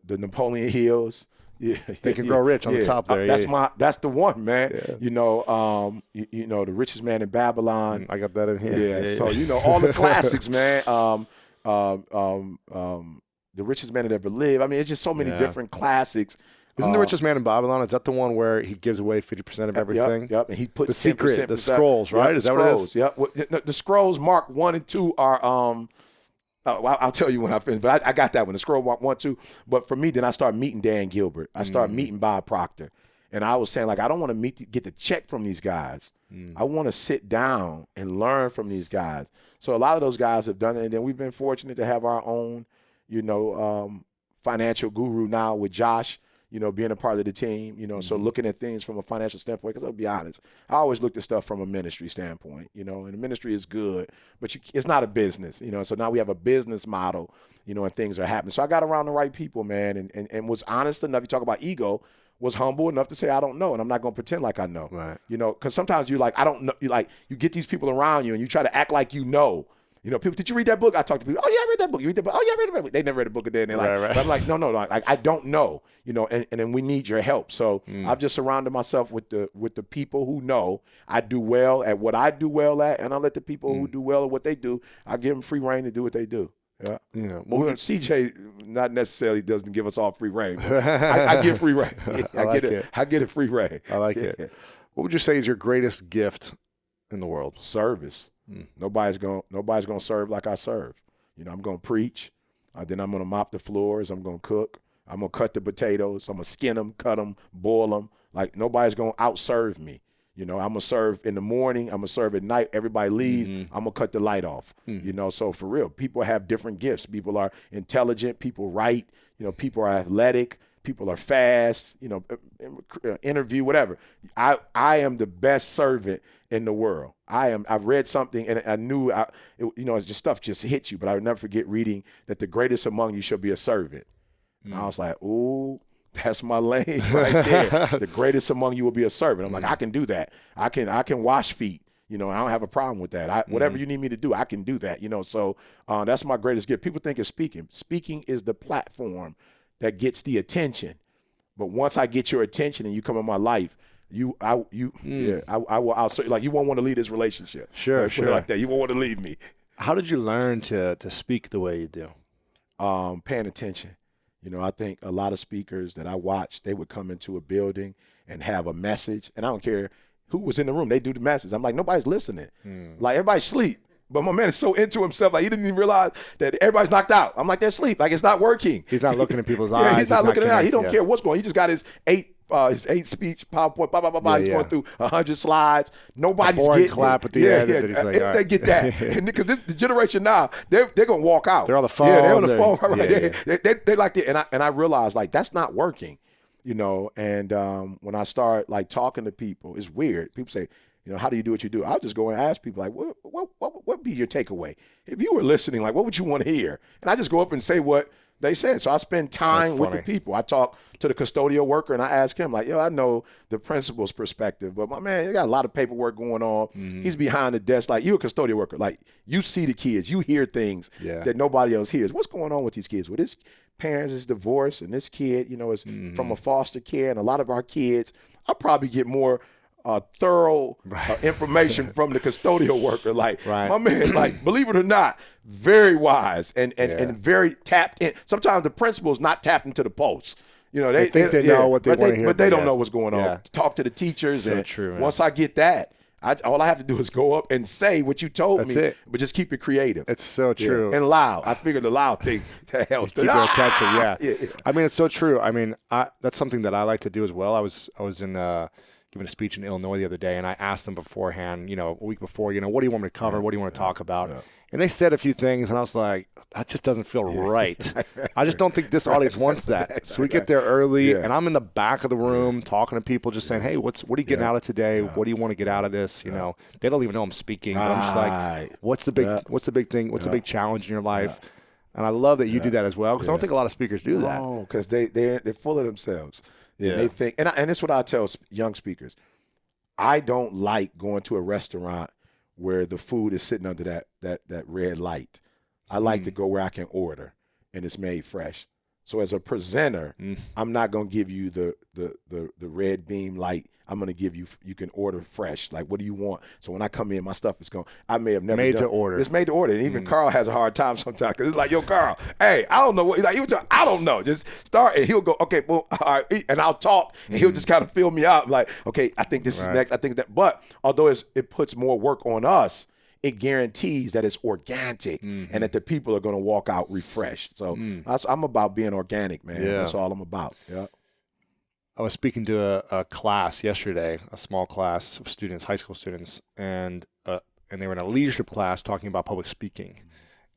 Napoleon Hills. Yeah, Think and Grow Rich on the top there. That's the one, man. Yeah. You know, you know, The Richest Man in Babylon. I got that in here. Yeah. So you know all the classics, man. The Richest Man That Ever Lived. I mean, it's just so many different classics. Isn't The Richest Man in Babylon, is that the one where he gives away 50% of everything? Yep. And he puts the secret, the scrolls, right? Is that what it is? Yep. The scrolls, Mark 1 and 2 are I'll tell you when I finish, but I got that one. The scroll Mark 1, 2. But for me, then I started meeting Dan Gilbert. I started meeting Bob Proctor. And I was saying, like, I don't want to get the check from these guys. I want to sit down and learn from these guys. So a lot of those guys have done it, and then we've been fortunate to have our own, you know, financial guru now with Josh, you know, being a part of the team, you know, so looking at things from a financial standpoint, because I'll be honest, I always looked at stuff from a ministry standpoint, you know, and the ministry is good, but it's not a business, you know, so now we have a business model, you know, and things are happening. So I got around the right people, man, and was honest enough. You talk about ego, was humble enough to say, I don't know, and I'm not going to pretend like I know, right? You know, because sometimes you're like, I don't know, you get these people around you and you try to act like you know. You know, people, did you read that book? I talk to people, oh, yeah, I read that book. You read that book? Oh, yeah, I read that book. They never read a book a day. And they're like, right. But I'm like, no, like, I don't know, you know, and then we need your help. So I've just surrounded myself with the people who know I do well at what I do well at, and I let the people who do well at what they do, I give them free reign to do what they do. Yeah. Well, CJ not necessarily doesn't give us all free reign. I get free reign. I get a free reign. I like it. What would you say is your greatest gift in the world? Service. Nobody's gonna serve like I serve. You know, I'm gonna preach. Then I'm gonna mop the floors. I'm gonna cook. I'm gonna cut the potatoes. I'm gonna skin them, cut them, boil them. Like, nobody's gonna outserve me. You know, I'm gonna serve in the morning. I'm gonna serve at night. Everybody leaves. I'm gonna cut the light off. You know, so for real, people have different gifts. People are intelligent. People write. You know, people are athletic. People are fast. You know, interview, whatever. I am the best servant in the world. I read something and I knew, you know, just stuff just hit you, but I would never forget reading that the greatest among you shall be a servant. And I was like, ooh, that's my lane right there. The greatest among you will be a servant. I'm like, I can do that. I can wash feet. You know, I don't have a problem with that. Whatever you need me to do, I can do that. You know, so that's my greatest gift. People think it's speaking. Speaking is the platform that gets the attention. But once I get your attention and you come in my life, I'll like, you won't want to leave this relationship. Sure. Like that. You won't want to leave me. How did you learn to speak the way you do? Paying attention. You know, I think a lot of speakers that I watched, they would come into a building and have a message, and I don't care who was in the room, they do the message. I'm like, nobody's listening. Like, everybody's asleep. But my man is so into himself, like, he didn't even realize that everybody's knocked out. I'm like, they're asleep. Like, it's not working. He's not looking in people's eyes. He's not looking at it. He don't care what's going on. He just got his eight speech PowerPoint. He's going through 100 slides. Nobody's getting clap at the end. He's like, if they get that, because the generation now, they're gonna walk out. They're on the phone. Yeah, they're on the phone. Right. They like it, and I realized, like, that's not working. You know, and when I start, like, talking to people, it's weird. People say, how do you do what you do? I'll just go and ask people, like, what would be your takeaway? If you were listening, like, what would you want to hear? And I just go up and say what they said. So I spend time with the people. I talk to the custodial worker, and I ask him, like, I know the principal's perspective, but my man, you got a lot of paperwork going on. Mm-hmm. He's behind the desk. Like, you're a custodial worker. Like, you see the kids. You hear things that nobody else hears. What's going on with these kids? Well, this parents is divorced, and this kid, is from a foster care, and a lot of our kids, I'll probably get more thorough information from the custodial worker. Like, my man, like, believe it or not, very wise and very tapped in. Sometimes the principal's not tapped into the pulse. They think they know what they want to hear. But they don't know what's going on. Talk to the teachers. So true, man. Once I get that, all I have to do is go up and say what you told me, but just keep it creative. It's so true. And loud. I figured the loud thing that helps. Keep your attention, yeah. I mean, it's so true. I mean, that's something that I like to do as well. I was in giving a speech in Illinois the other day, and I asked them beforehand, a week before, what do you want me to cover? What do you want to talk about? Yeah. And they said a few things, and I was like, that just doesn't feel right. I just don't think this audience wants that. So we get there early, and I'm in the back of the room talking to people, just saying, hey, what are you getting out of today? What do you want to get out of this? They don't even know I'm speaking, but I'm just like, what's the big thing? What's the big challenge in your life? And I love that you do that as well, because I don't think a lot of speakers do that. No, because they're full of themselves. Yeah. They think, and this is what I tell young speakers. I don't like going to a restaurant where the food is sitting under that red light. I like to go where I can order and it's made fresh. So as a presenter, I'm not going to give you the red beam light. I'm going to give you can order fresh. Like, what do you want? So when I come in, my stuff is going, I may have never made to order. It's made to order. And even Carl has a hard time sometimes because it's like, yo, Carl, hey, I don't know what, like, I don't know. Just start. And he'll go, okay, well, all right. And I'll talk and he'll just kind of fill me out. Like, okay, I think this is next. I think that. But although it puts more work on us, it guarantees that it's organic and that the people are going to walk out refreshed. So I'm about being organic, man. Yeah. That's all I'm about. Yeah. I was speaking to a class yesterday, a small class of students, high school students, and they were in a leadership class talking about public speaking.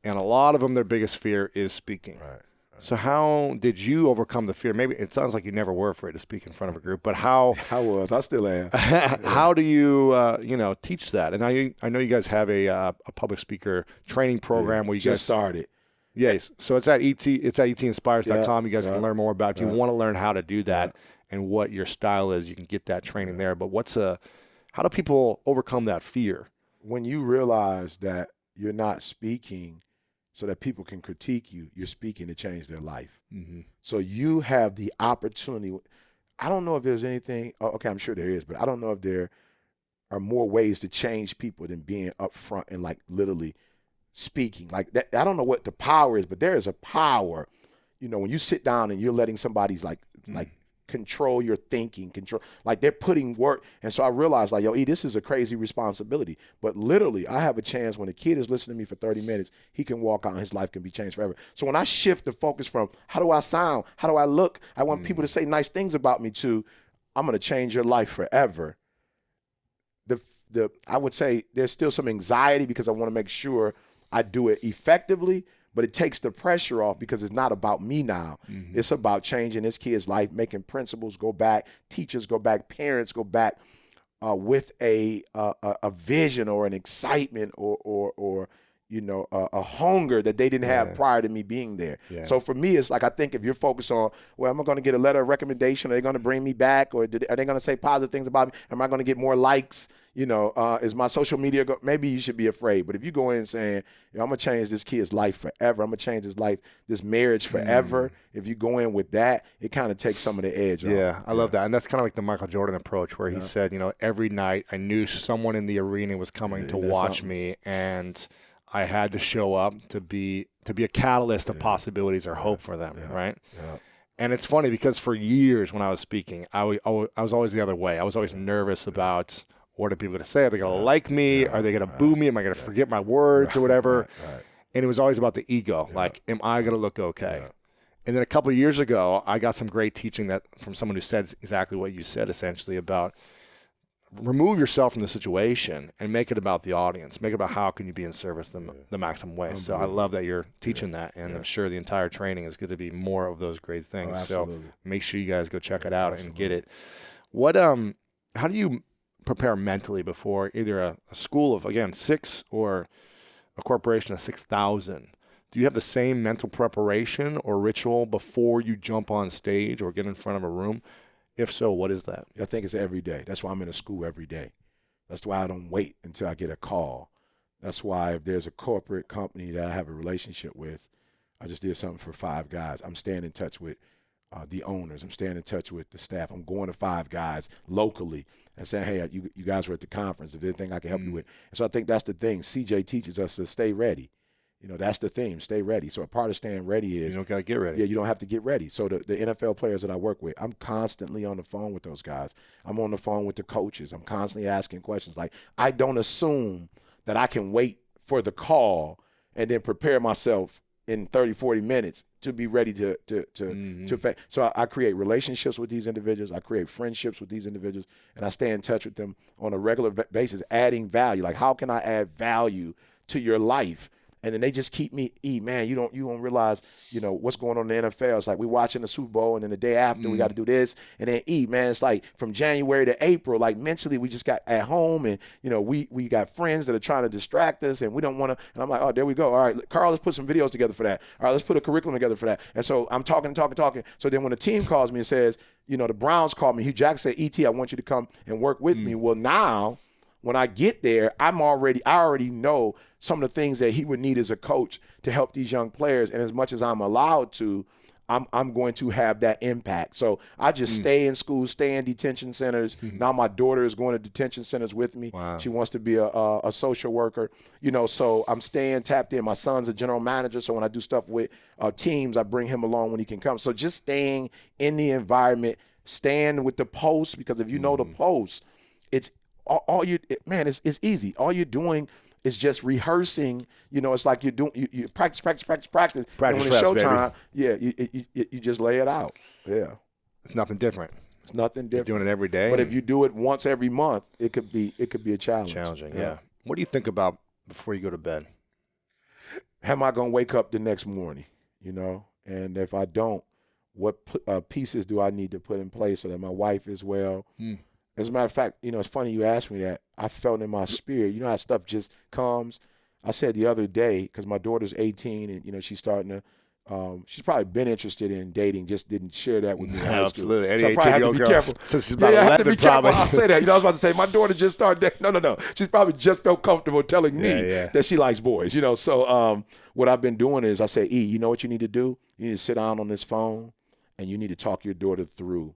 And a lot of them, their biggest fear is speaking. Right. So how did you overcome the fear? Maybe it sounds like you never were afraid to speak in front of a group, but how? I still am. How do you, teach that? And I know you guys have a public speaker training program where you guys started. Yes. So it's at etinspires.com. You guys can learn more about it. If you want to learn how to do that and what your style is, you can get that training there. But how do people overcome that fear? When you realize that you're not speaking so that people can critique you, you're speaking to change their life. Mm-hmm. So you have the opportunity. I don't know if there's anything, okay, I'm sure there is, but I don't know if there are more ways to change people than being up front and like literally speaking. Like that, I don't know what the power is, but there is a power, when you sit down and you're letting somebody's like control your thinking, like they're putting work. And so I realized like, this is a crazy responsibility. But literally I have a chance when a kid is listening to me for 30 minutes, he can walk out and his life can be changed forever. So when I shift the focus from how do I sound, how do I look, I want people to say nice things about me to, I'm going to change your life forever. I would say there's still some anxiety because I want to make sure I do it effectively, but it takes the pressure off because it's not about me now. Mm-hmm. It's about changing this kid's life, making principals go back, teachers go back, parents go back with a vision or an excitement or a hunger that they didn't have prior to me being there. Yeah. So for me, it's like I think if you're focused on, well, am I going to get a letter of recommendation? Are they going to bring me back? Or are they going to say positive things about me? Am I going to get more likes? Is my social media maybe you should be afraid. But if you go in saying, I'm going to change this kid's life forever, I'm going to change his life, this marriage forever. If you go in with that, it kind of takes some of the edge off. Yeah, I love that. And that's kind of like the Michael Jordan approach where he said, every night I knew someone in the arena was coming to watch me, and I had to show up to be a catalyst of possibilities or hope for them, right? Yeah. And it's funny because for years when I was speaking, I was always the other way. I was always nervous about what are people going to say? Are they going to like me? Are they going to boo me? Am I going to forget my words or whatever? And it was always about the ego. Like, am I going to look okay? And then a couple of years ago, I got some great teaching from someone who said exactly what you said, essentially, about remove yourself from the situation and make it about the audience. Make it about how can you be in service the maximum way. So I love that you're teaching that, and I'm sure the entire training is going to be more of those great things. So make sure you guys go check it out and get it. What how do you prepare mentally before either a school of, again, 6 or a corporation of 6,000? Do you have the same mental preparation or ritual before you jump on stage or get in front of a room? If so, what is that? I think it's every day. That's why I'm in a school every day. That's why I don't wait until I get a call. That's why if there's a corporate company that I have a relationship with, I just did something for 5 guys. I'm staying in touch with the owners. I'm staying in touch with the staff. I'm going to 5 guys locally and saying, hey, you guys were at the conference. If there's anything I can help you with. And so I think that's the thing. CJ teaches us to stay ready. That's the theme, stay ready. So a part of staying ready is – you don't got to get ready. Yeah, you don't have to get ready. So the NFL players that I work with, I'm constantly on the phone with those guys. I'm on the phone with the coaches. I'm constantly asking questions. Like, I don't assume that I can wait for the call and then prepare myself in 30, 40 minutes to be ready to so I create relationships with these individuals. I create friendships with these individuals, and I stay in touch with them on a regular basis, adding value. Like, how can I add value to your life? And then they just keep me, man, you don't realize, what's going on in the NFL. It's like we watching the Super Bowl, and then the day after we got to do this. And then man, it's like from January to April, like mentally we just got at home, and, we got friends that are trying to distract us, and we don't want to. And I'm like, oh, there we go. All right, Carl, let's put some videos together for that. All right, let's put a curriculum together for that. And so I'm talking. So then when the team calls me and says, the Browns called me, Hugh Jackson said, E.T., I want you to come and work with me. Well, now when I get there, I already know some of the things that he would need as a coach to help these young players. And as much as I'm allowed to, I'm going to have that impact. So I just stay in school, stay in detention centers. Now my daughter is going to detention centers with me. Wow. She wants to be a social worker, so I'm staying tapped in. My son's a general manager, so when I do stuff with teams, I bring him along when he can come. So just staying in the environment, staying with the post, because if you know the post, it's it's easy. All you're doing is just rehearsing. It's like you're doing you practice. And when it's showtime, you just lay it out. Yeah, it's nothing different. It's nothing different. You're doing it every day. But if you do it once every month, it could be a challenge. Challenging, yeah. What do you think about before you go to bed? Am I going to wake up the next morning? And if I don't, what pieces do I need to put in place so that my wife is well? As a matter of fact, it's funny you asked me that. I felt in my spirit. How stuff just comes. I said the other day, because my daughter's 18 and, she's starting to, she's probably been interested in dating, just didn't share that with me. Absolutely. So I probably have to be careful. So she's about 11, I have to be probably. careful. I'll say that. I was about to say, my daughter just started dating. No. She's probably just felt comfortable telling me that she likes boys, So what I've been doing is I say, you know what you need to do? You need to sit down on this phone and you need to talk your daughter through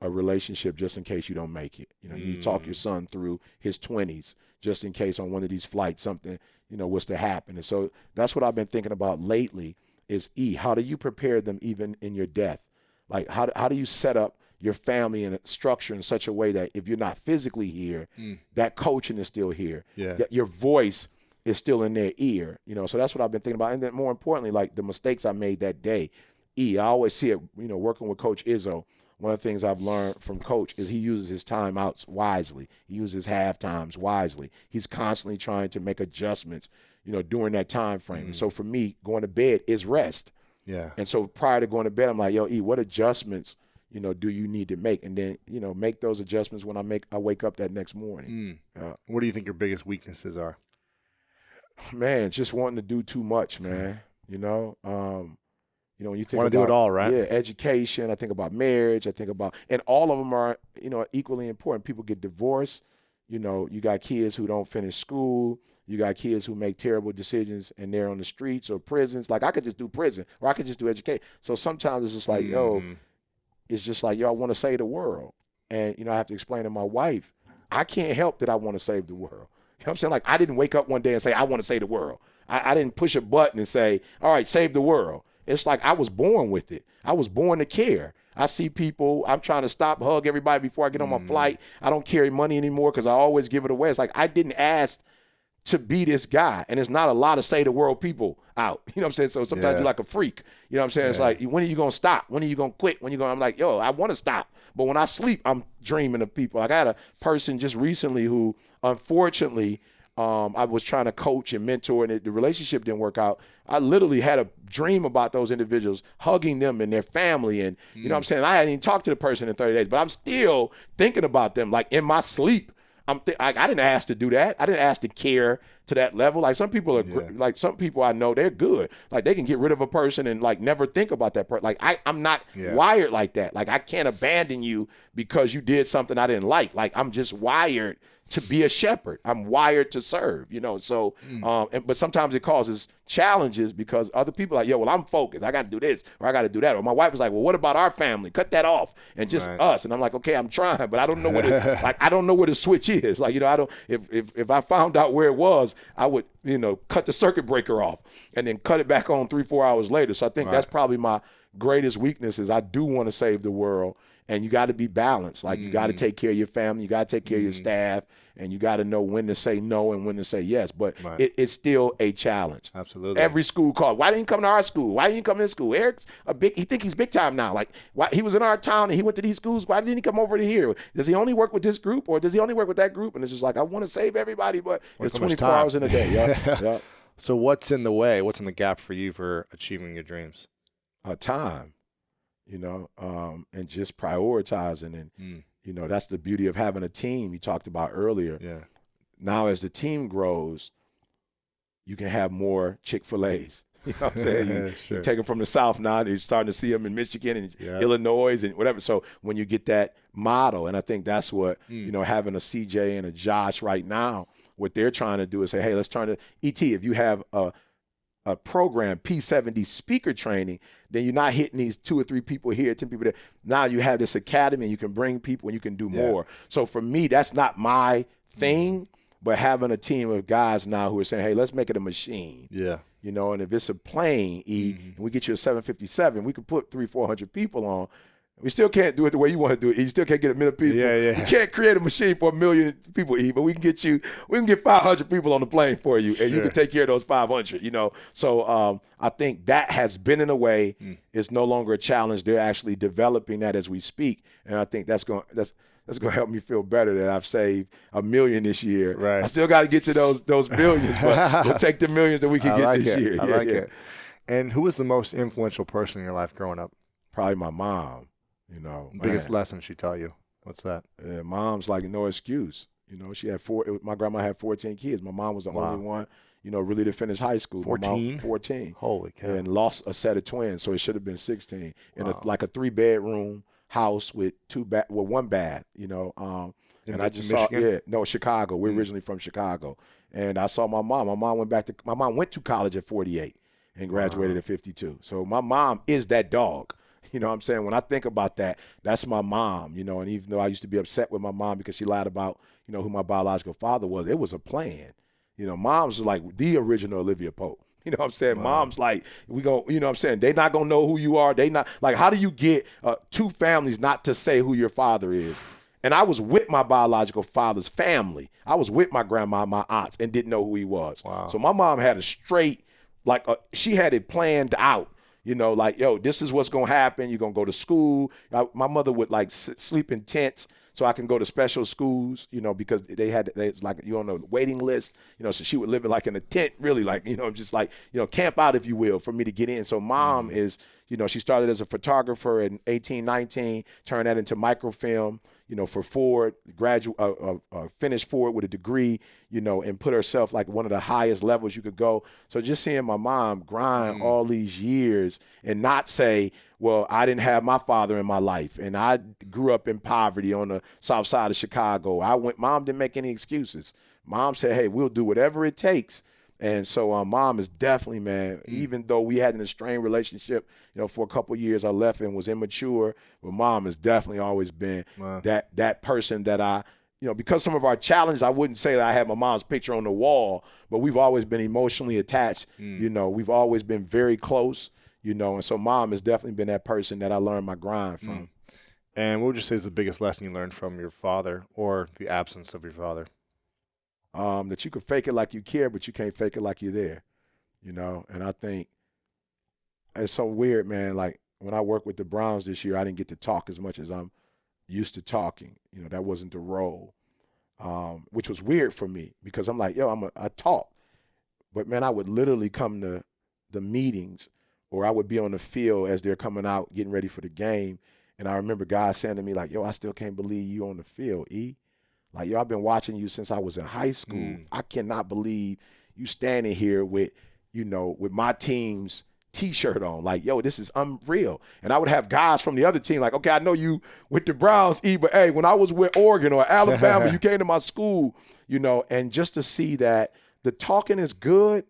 a relationship just in case you don't make it. You need to talk your son through his 20s just in case on one of these flights something, was to happen. And so that's what I've been thinking about lately is how do you prepare them even in your death? Like how do you set up your family in a structure in such a way that if you're not physically here, that coaching is still here. Yeah. That your voice is still in their ear. So that's what I've been thinking about. And then more importantly, like the mistakes I made that day. I always see it, working with Coach Izzo. One of the things I've learned from Coach is he uses his timeouts wisely. He uses half times wisely. He's constantly trying to make adjustments, during that time frame. And so for me, going to bed is rest. Yeah. And so prior to going to bed, I'm like, what adjustments, do you need to make? And then, make those adjustments when I wake up that next morning. What do you think your biggest weaknesses are? Man, just wanting to do too much, man. When you think want to do it all, right? Yeah, education. I think about marriage. I think about, and all of them are, equally important. People get divorced. You got kids who don't finish school. You got kids who make terrible decisions and they're on the streets or prisons. Like I could just do prison or I could just do education. So sometimes it's just like, it's just like, I want to save the world. And, I have to explain to my wife, I can't help that I want to save the world. You know what I'm saying? Like I didn't wake up one day and say, I want to save the world. I didn't push a button and say, all right, save the world. It's like I was born with it. I was born to care. I see people, I'm trying to hug everybody before I get on my flight. I don't carry money anymore because I always give it away. It's like I didn't ask to be this guy. And there's not a lot of say the world people out. You know what I'm saying? So sometimes you're like a freak. You know what I'm saying? It's like, when are you going to stop? When are you going to quit? I'm like, I want to stop. But when I sleep, I'm dreaming of people. I got a person just recently who, unfortunately, I was trying to coach and mentor, and the relationship didn't work out. I literally had a dream about those individuals, hugging them and their family. And, you know what I'm saying? I hadn't even talked to the person in 30 days, but I'm still thinking about them. Like in my sleep, I didn't ask to do that. I didn't ask to care to that level. Like some people are like some people I know, they're good. Like they can get rid of a person and like never think about that person. Like I'm not wired like that. Like I can't abandon you because you did something I didn't like. Like I'm just wired to be a shepherd. I'm wired to serve, So, but sometimes it causes challenges because other people are like, yo, well, I'm focused. I got to do this or I got to do that. Or my wife was like, well, what about our family? Cut that off and just us. And I'm like, okay, I'm trying, but I don't know what I don't know where the switch is. Like, I don't. If I found out where it was, I would, cut the circuit breaker off and then cut it back on 3-4 hours later. So I think that's probably my greatest weakness is I do want to save the world. And you got to be balanced. Like, you got to take care of your family. You got to take care of your staff. And you got to know when to say no and when to say yes. But it's still a challenge. Absolutely. Every school called. Why didn't you come to our school? Why didn't you come to this school? Eric's he think he's big time now. Like, why he was in our town and he went to these schools. Why didn't he come over to here? Does he only work with this group or does he only work with that group? And it's just like, I want to save everybody, but it's 24 hours in a day. Yeah. So what's in the way? What's in the gap for you for achieving your dreams? Time. And just prioritizing. And, that's the beauty of having a team you talked about earlier. Yeah. Now, as the team grows, you can have more Chick-fil-A's. You know what I'm saying? You take them from the South now. You're starting to see them in Michigan and Illinois and whatever. So when you get that model, and I think that's what, having a CJ and a Josh right now, what they're trying to do is say, hey, let's turn to ET. If you have a program, P70 speaker training, then you're not hitting these 2 or 3 people here, 10 people there. Now you have this academy and you can bring people and you can do more. So for me, that's not my thing, but having a team of guys now who are saying, hey, let's make it a machine. Yeah. And if it's a plane, and we get you a 757, we could put 300-400 people on. We still can't do it the way you want to do it. You still can't get 1 million people. You can't create a machine for 1 million people, but we can get 500 people on the plane for you, and you can take care of those 500, So I think that has been in a way. It's no longer a challenge. They're actually developing that as we speak, and I think that's going to help me feel better that I've saved 1 million this year. Right. I still got to get to those billions, but we'll take the millions that we can get this year. I like it. And who was the most influential person in your life growing up? Probably my mom. Biggest lesson she taught you. What's that? Yeah, mom's like no excuse. She had my grandma had 14 kids. My mom was the only one, really to finish high school. 14? 14. Holy cow. And lost a set of twins, so it should have been 16. In a 3-bedroom house with 1 bath, and I just saw, Chicago. We're originally from Chicago. And I saw my mom. My mom went to college at 48 and graduated at 52. So my mom is that dog. You know what I'm saying? When I think about that, that's my mom, and even though I used to be upset with my mom because she lied about, who my biological father was, it was a plan. Mom's like the original Olivia Pope. You know what I'm saying? Wow. Mom's like, we go, you know what I'm saying? They not going to know who you are. They not, like, how do you get 2 families not to say who your father is? And I was with my biological father's family. I was with my grandma, my aunts, and didn't know who he was. Wow. So my mom had a straight, she had it planned out. Yo, this is what's going to happen. You're going to go to school. My mother would sleep in tents so I can go to special schools, because it's like, waiting list, so she would live in a tent, really, just camp out, if you will, for me to get in. So mom is, she started as a photographer in 18, 19, turned that into microfilm, for Ford, finished Ford with a degree, and put herself one of the highest levels you could go. So just seeing my mom grind all these years and not say, well, I didn't have my father in my life, and I grew up in poverty on the south side of Chicago. Mom didn't make any excuses. Mom said, hey, we'll do whatever it takes. And so mom is definitely, man, even though we had an estranged relationship, for a couple of years, I left and was immature, but mom has definitely always been that person that I, because some of our challenges, I wouldn't say that I had my mom's picture on the wall, but we've always been emotionally attached. We've always been very close, and so mom has definitely been that person that I learned my grind from. And what would you say is the biggest lesson you learned from your father or the absence of your father? That you can fake it like you care, but you can't fake it like you're there, And I think it's so weird, man. Like when I worked with the Browns this year, I didn't get to talk as much as I'm used to talking. That wasn't the role, which was weird for me because I'm like, yo, I talk. But, man, I would literally come to the meetings or I would be on the field as they're coming out getting ready for the game. And I remember guys saying to me like, yo, I still can't believe you on the field, E. Like, yo, I've been watching you since I was in high school. I cannot believe you standing here with, with my team's T-shirt on. Like, yo, this is unreal. And I would have guys from the other team like, okay, I know you with the Browns, but hey, when I was with Oregon or Alabama, you came to my school, and just to see that the talking is good,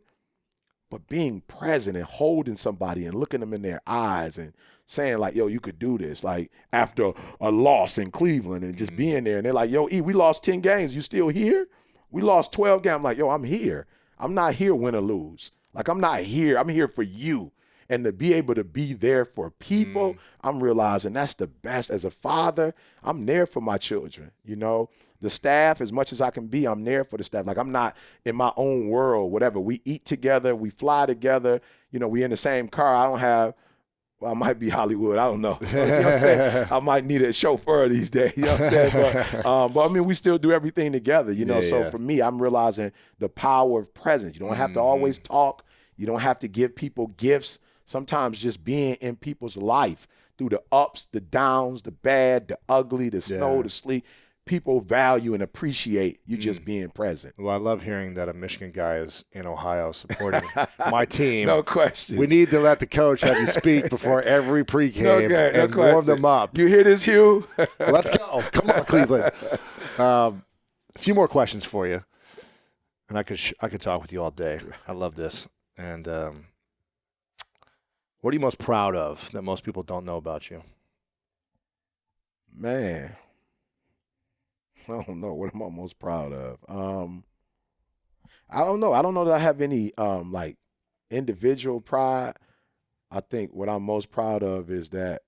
but being present and holding somebody and looking them in their eyes and saying like, yo, you could do this. Like after a loss in Cleveland and just being there. And they're like, yo, we lost 10 games. You still here? We lost 12 games. I'm like, yo, I'm here. I'm not here win or lose. Like I'm not here. I'm here for you. And to be able to be there for people, I'm realizing that's the best. As a father, I'm there for my children, The staff, as much as I can be, I'm there for the staff. Like I'm not in my own world, whatever. We eat together, we fly together, we in the same car. I don't have, well, I might be Hollywood, I don't know. You know what I'm saying? I might need a chauffeur these days, you know what I'm saying? But I mean, we still do everything together, So for me, I'm realizing the power of presence. You don't have to always talk. You don't have to give people gifts. Sometimes just being in people's life through the ups, the downs, the bad, the ugly, the snow, the sleet. People value and appreciate you just being present. Well, I love hearing that a Michigan guy is in Ohio supporting my team. No question. We need to let the coach have you speak before every pregame and warm them up. You hear this, Hugh? Let's go. Come on, Cleveland. A few more questions for you, and I could talk with you all day. I love this. And what are you most proud of that most people don't know about you? Man. I don't know. What am I most proud of? I don't know. I don't know that I have any like individual pride. I think what I'm most proud of is that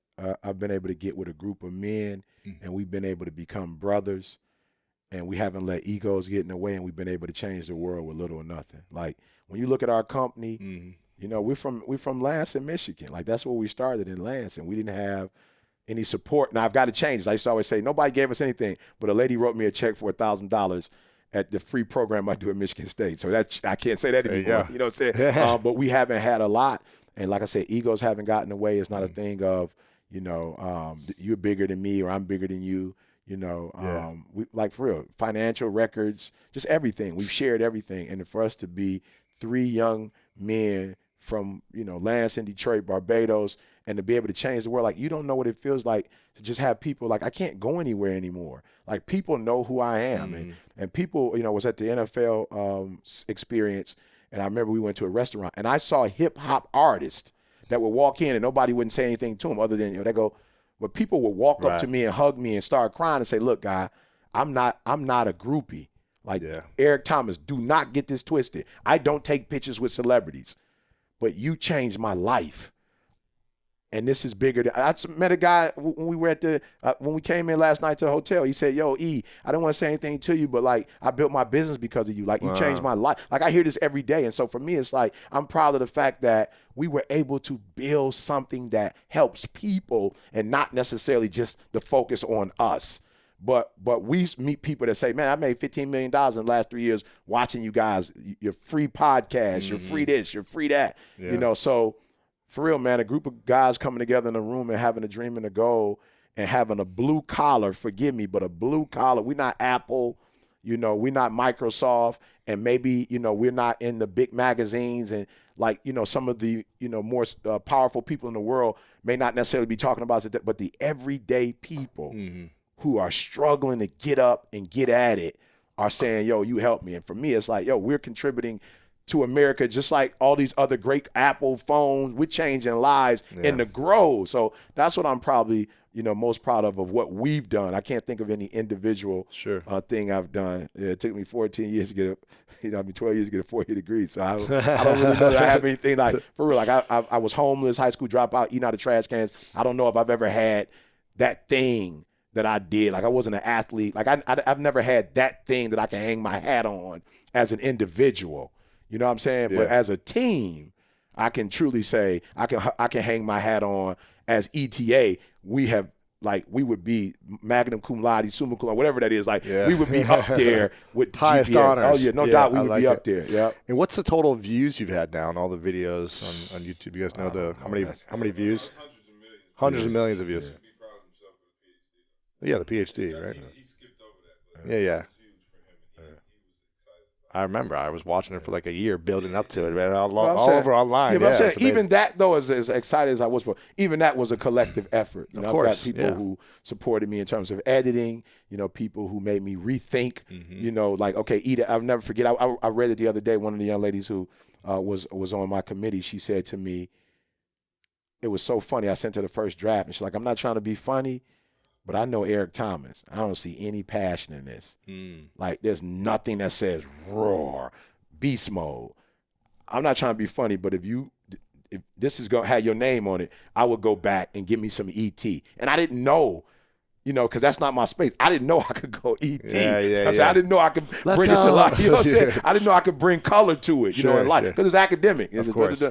I've been able to get with a group of men and we've been able to become brothers and we haven't let egos get in the way and we've been able to change the world with little or nothing. Like when you look at our company, we're from Lansing, Michigan. Like that's where we started in Lansing. We didn't have any support. Now, I've got to change this. I used to always say, nobody gave us anything, but a lady wrote me a check for $1,000 at the free program I do at Michigan State. So I can't say that anymore. You know what I'm saying? But we haven't had a lot. And like I said, egos haven't gotten away. It's not a thing of, you're bigger than me or I'm bigger than you. We like for real, financial records, just everything. We've shared everything. And for us to be three young men from, Lansing, Detroit, Barbados, and to be able to change the world, like you don't know what it feels like to just have people, like I can't go anywhere anymore. Like people know who I am. And people, was at the NFL experience, and I remember we went to a restaurant, and I saw hip-hop artists that would walk in, and nobody wouldn't say anything to them other than, they go, but people would walk up to me and hug me and start crying and say, look, guy, I'm not a groupie. Like Eric Thomas, do not get this twisted. I don't take pictures with celebrities, but you changed my life. And this is bigger than, I met a guy when we were at when we came in last night to the hotel. He said, yo, I don't want to say anything to you, but like I built my business because of you. Like you changed my life. Like I hear this every day. And so for me, it's like, I'm proud of the fact that we were able to build something that helps people and not necessarily just the focus on us. But we meet people that say, man, I made $15 million in the last 3 years watching you guys, your free podcast, you're free this, you're free that, so for real, man, a group of guys coming together in a room and having a dream and a goal and having a blue collar, forgive me, but a blue collar. We're not Apple, we're not Microsoft, and maybe, we're not in the big magazines and like, some of the, more powerful people in the world may not necessarily be talking about it, but the everyday people who are struggling to get up and get at it are saying, yo, you help me. And for me, it's like, yo, we're contributing to America, just like all these other great Apple phones. We're changing lives and to grow. So that's what I'm probably, most proud of what we've done. I can't think of any individual thing I've done. It took me 14 years to get 12 years to get a 4-year degree. So I don't really know that I have anything like, for real. Like I was homeless, high school dropout, eating out of trash cans. I don't know if I've ever had that thing that I did. Like I wasn't an athlete. Like I've never had that thing that I can hang my hat on as an individual. You know what I'm saying? Yeah. But as a team, I can truly say I can hang my hat on as ETA. We would be magna cum laude, summa cum laude, whatever that is. Like we would be up there with highest GPA. honors. Oh yeah, no doubt we would be up there. Yeah. And what's the total views you've had now on all the videos on YouTube? You guys know how many views? Hundreds of millions of views. Yeah, the PhD, right? He skipped over that. Yeah. I remember I was watching it for like a year, building up to it, man, all over online. Yeah, but I'm saying even that, though, as excited as I was for, even that was a collective effort. Of course, I've got people who supported me in terms of editing. People who made me rethink. Like, okay, Eda, I'll never forget. I read it the other day. One of the young ladies who was on my committee, she said to me, it was so funny. I sent her the first draft, and she's like, I'm not trying to be funny, but I know Eric Thomas. I don't see any passion in this. Like, there's nothing that says roar, beast mode. I'm not trying to be funny, but if this is going to have your name on it, I would go back and give me some ET. And I didn't know, because that's not my space. I didn't know I could go ET. I didn't know I could bring it to life. You know what I'm saying? I didn't know I could bring color to it, in life. Because it's academic. Of course.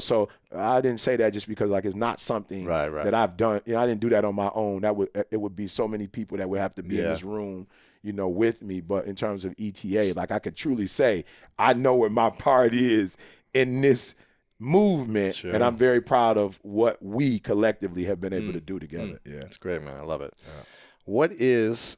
So I didn't say that just because, like, it's not something that I've done. I didn't do that on my own. It would be so many people that would have to be in this room, with me. But in terms of ETA, like, I could truly say I know what my part is in this movement, and I'm very proud of what we collectively have been able to do together. Yeah, it's great, man. I love it. Yeah. What is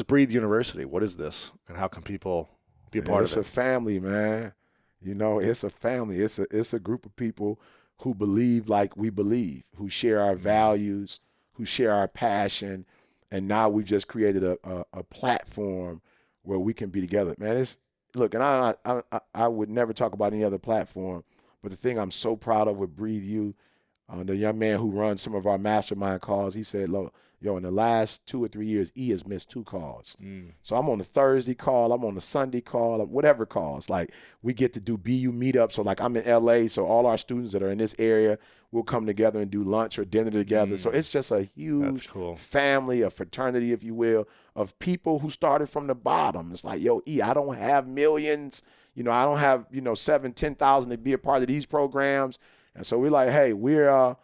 Breathe University? What is this, and how can people be a part of it? It's a family, man. It's a family. It's a group of people who believe like we believe, who share our values, who share our passion, and now we've just created a platform where we can be together, man. Look, and I would never talk about any other platform, but the thing I'm so proud of with Breathe You, the young man who runs some of our mastermind calls, he said, look, in the last 2 or 3 years, he has missed 2 calls. So I'm on the Thursday call, I'm on the Sunday call, whatever calls. Like, we get to do BU meetups. So, like, I'm in LA, so all our students that are in this area will come together and do lunch or dinner together. So it's just a huge family, a fraternity, if you will, of people who started from the bottom. It's like, I don't have millions. I don't have, 7,000, 10,000 to be a part of these programs. And so we're like, hey, we're,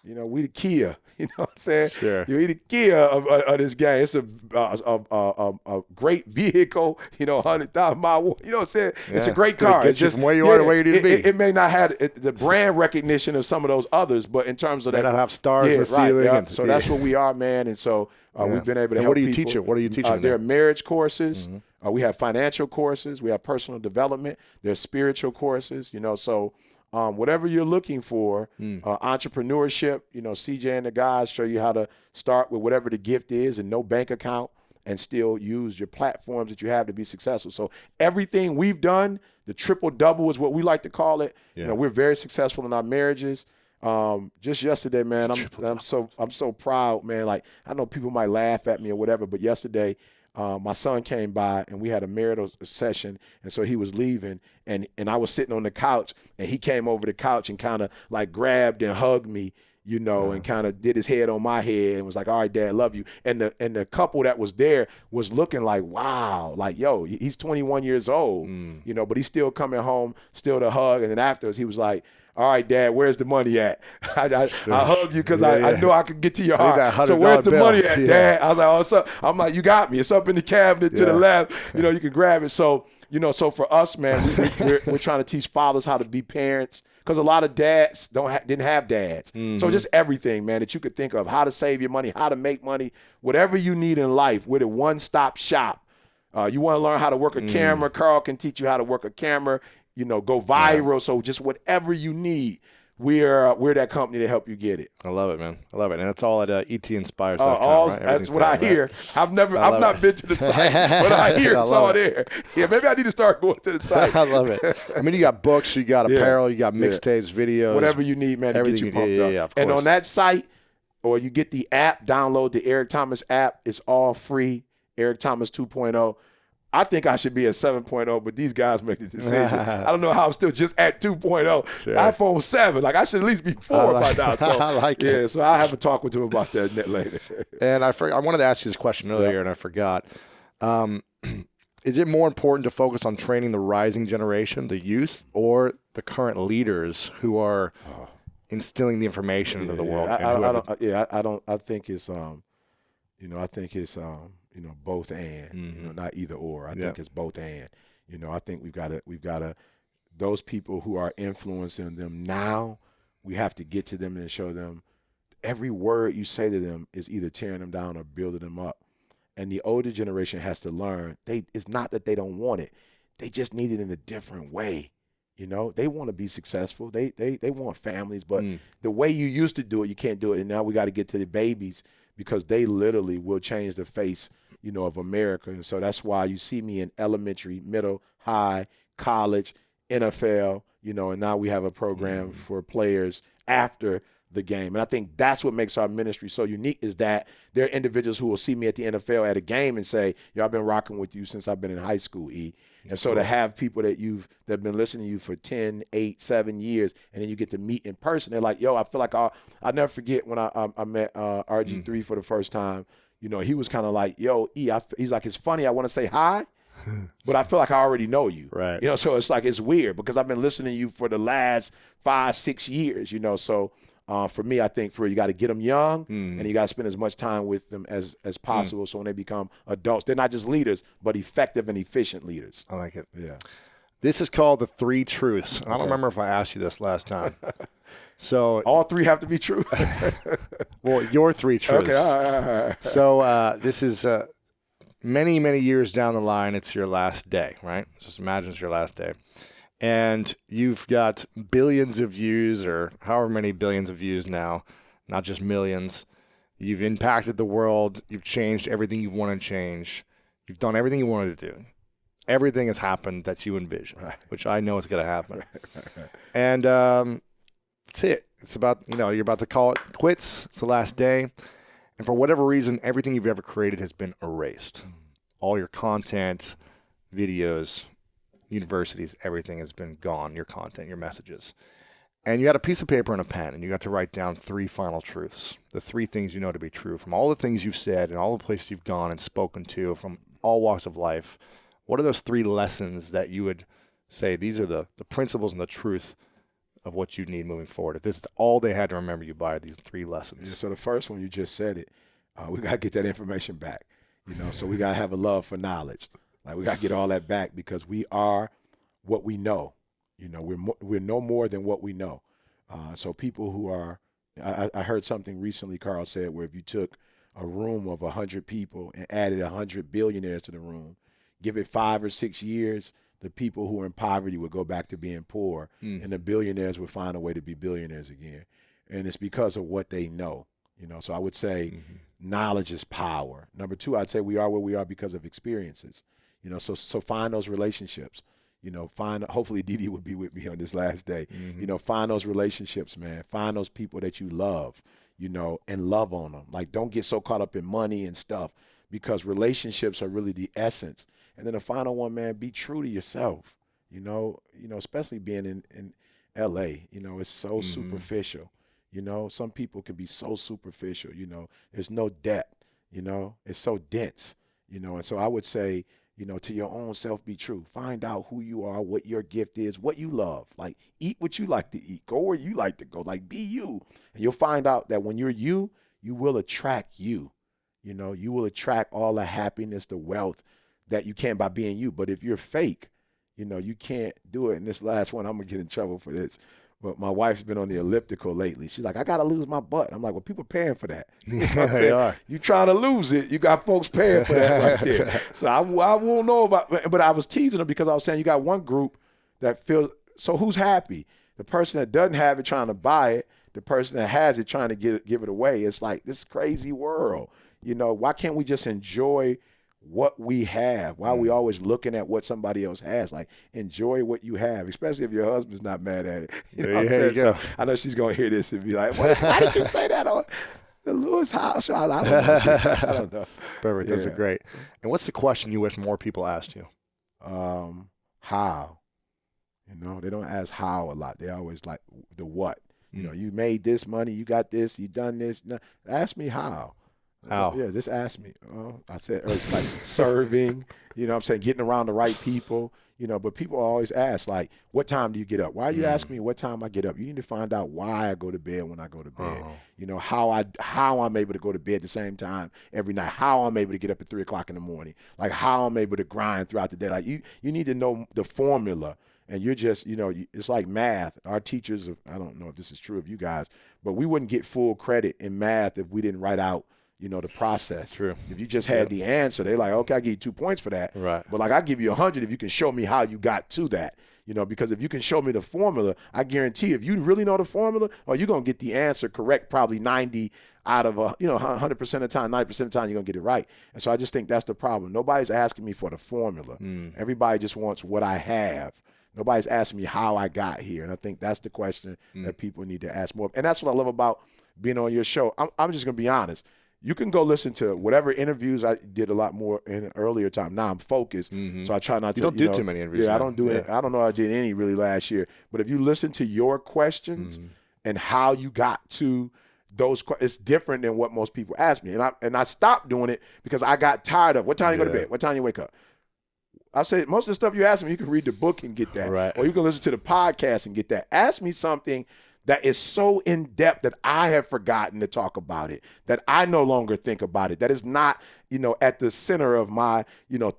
we the Kia. You know what I'm saying? Sure. You're the Kia of this game. It's a great vehicle, 100,000 mile. You know what I'm saying? Yeah. It's a great car. It's just from where you are to where you need to be. It may not have the brand recognition of some of those others, but in terms of that, not have stars in the ceiling. Yeah. So that's what we are, man. And so we've been able to help people. What are you teaching? There are marriage courses. We have financial courses. We have personal development. There's spiritual courses. So. Whatever you're looking for, entrepreneurship, CJ and the guys show you how to start with whatever the gift is and no bank account and still use your platforms that you have to be successful. So everything we've done, the triple-double is what we like to call it. Yeah. We're very successful in our marriages. Just yesterday, man, I'm so proud, man. Like, I know people might laugh at me or whatever, but yesterday, my son came by and we had a marital session, and so he was leaving, and I was sitting on the couch, and he came over the couch and kind of like grabbed and hugged me, and kind of did his head on my head and was like, all right, Dad, love you. And the couple that was there was looking like, wow, like, he's 21 years old, but he's still coming home, still to hug. And then afterwards he was like, all right, Dad, where's the money at? I hug you because I know I could get to your heart. So where's the money at, Dad? I was like, oh, it's up. I'm like, you got me. It's up in the cabinet to the left. You can grab it. So, so for us, man, we're trying to teach fathers how to be parents, because a lot of dads didn't have dads. So just everything, man, that you could think of, how to save your money, how to make money, whatever you need in life, we're the one-stop shop. You want to learn how to work a camera, Carl can teach you how to work a camera. Go viral. So just whatever you need, we're that company to help you get it. I love it, man. I love it. And it's all at etinspires.com, right? That's what I hear. I've not been to the site, but I hear it's all there. Yeah, maybe I need to start going to the site. I love it. I mean, you got books, you got apparel, you got mixtapes, videos. Whatever you need, man, to get you pumped up. Yeah, of course. And on that site, or you get the app, download the Eric Thomas app. It's all free, Eric Thomas 2.0. I think I should be at 7.0, but these guys make the decision. I don't know how I'm still just at 2.0. Sure. iPhone 7. Like, I should at least be 4 by now. So, I like it. Yeah, so I'll have a talk with him about that later. And I wanted to ask you this question earlier, and I forgot. Is it more important to focus on training the rising generation, the youth, or the current leaders who are instilling the information into the world? I think it's both and, not either or. I think it's both and. I think we've got to those people who are influencing them now, we have to get to them and show them every word you say to them is either tearing them down or building them up. And the older generation has to learn. It's not that they don't want it. They just need it in a different way. You know, they want to be successful. They want families, but the way you used to do it, you can't do it. And now we got to get to the babies because they literally will change the face, you know, of America. And so that's why you see me in elementary, middle, high, college, NFL, you know, and now we have a program for players after the game. And I think that's what makes our ministry so unique is that there are individuals who will see me at the NFL at a game and say, yo, I've been rocking with you since I've been in high school, E. And so to have people that have been listening to you for 10, 8, 7 years, and then you get to meet in person, they're like, yo, I feel like I'll never forget when I met RG3 for the first time. You know, he was kind of like, yo, E, he's like, it's funny, I want to say hi, but I feel like I already know you. Right. You know, so it's like, it's weird because I've been listening to you for the last 5, 6 years, you know, so for me, I think you got to get them young and you got to spend as much time with them as possible. So when they become adults, they're not just leaders, but effective and efficient leaders. I like it. Yeah. This is called the 3 truths. I don't remember if I asked you this last time. So all 3 have to be true. Well, your 3 truths. Okay. All right. So this is many, many years down the line. It's your last day, right? Just imagine it's your last day. And you've got billions of views or however many billions of views now, not just millions. You've impacted the world. You've changed everything you want to change. You've done everything you wanted to do. Everything has happened that you envisioned, which I know is going to happen. And that's it. It's about, you know, you're about to call it quits. It's the last day. And for whatever reason, everything you've ever created has been erased. All your content, videos, universities, everything has been gone, your content, your messages. And you had a piece of paper and a pen, and you got to write down 3 final truths, the 3 things you know to be true from all the things you've said and all the places you've gone and spoken to from all walks of life. What are those 3 lessons that you would say, these are the principles and the truth of what you need moving forward? If this is all they had to remember you by, these 3 lessons. Yeah, so the first one, you just said it. We got to get that information back, you know, so we got to have a love for knowledge. Like we got to get all that back because we are what we know. You know, we're no more than what we know. So people who are, I heard something recently Carl said where if you took a room of 100 people and added 100 billionaires to the room, give it 5 or 6 years, the people who are in poverty would go back to being poor and the billionaires would find a way to be billionaires again. And it's because of what they know. You know, so I would say knowledge is power. Number 2, I'd say we are where we are because of experiences. You know, so find those relationships. You know, hopefully Didi would be with me on this last day. You know, find those relationships, man. Find those people that you love, you know, and love on them. Like, don't get so caught up in money and stuff because relationships are really the essence. And then the final one, man, be true to yourself, you know, especially being in L.A., you know, it's so superficial. You know, some people can be so superficial, you know, there's no depth, you know, it's so dense, you know. And so I would say, you know, to your own self, be true. Find out who you are, what your gift is, what you love. Like, eat what you like to eat. Go where you like to go. Like, be you. And you'll find out that when you're you, you will attract you. You know, you will attract all the happiness, the wealth that you can by being you. But if you're fake, you know, you can't do it. And this last one, I'm going to get in trouble for this. But my wife's been on the elliptical lately. She's like, I got to lose my butt. I'm like, well, people paying for that. You know what I'm saying? They are. You trying to lose it. You got folks paying for that right there. So I won't know about it. But I was teasing them because I was saying you got one group that feels, so who's happy? The person that doesn't have it trying to buy it, the person that has it trying to give it away. It's like this crazy world. You know, why can't we just enjoy what we have? Why are we always looking at what somebody else has? Like, enjoy what you have, especially if your husband's not mad at it. You know what I'm saying? So I know she's going to hear this and be like, why did you say that on the Lewis house? I don't know. Perfect. Those are great. And what's the question you wish more people asked you? How? You know, they don't ask how a lot. They always like the what. You know, you made this money, you got this, you done this. No, ask me how. How? Yeah, just ask me. I said it's like serving, you know what I'm saying, getting around the right people, you know, but people always ask, like, what time do you get up? Why are you asking me what time I get up? You need to find out why I go to bed when I go to bed. You know, how I'm able to go to bed at the same time every night, how I'm able to get up at 3 o'clock in the morning, like how I'm able to grind throughout the day. Like you need to know the formula. And you're just, you know, it's like math. Our teachers, I don't know if this is true of you guys, but we wouldn't get full credit in math if we didn't write out, the process. True. If you just had the answer, they're like, okay, I give you 2 points for that. Right. But like, I give you 100 if you can show me how you got to that. Because if you can show me the formula, I guarantee if you really know the formula, you're going to get the answer correct probably 90 out of 100% of the time, 90% of the time you're going to get it right. And so I just think that's the problem. Nobody's asking me for the formula. Everybody just wants what I have. Nobody's asking me how I got here. And I think that's the question that people need to ask more. And that's what I love about being on your show. I'm just going to be honest. You can go listen to whatever interviews I did a lot more in an earlier time. Now I'm focused, so I try not to. You don't do too many interviews. Yeah, I don't do it. I don't know if I did any really last year. But if you listen to your questions and how you got to those, it's different than what most people ask me. And I stopped doing it because I got tired of what time you go to bed, what time you wake up. I say most of the stuff you ask me, you can read the book and get that, or you can listen to the podcast and get that. Ask me something that is so in-depth that I have forgotten to talk about it, that I no longer think about it, that is not, at the center of my,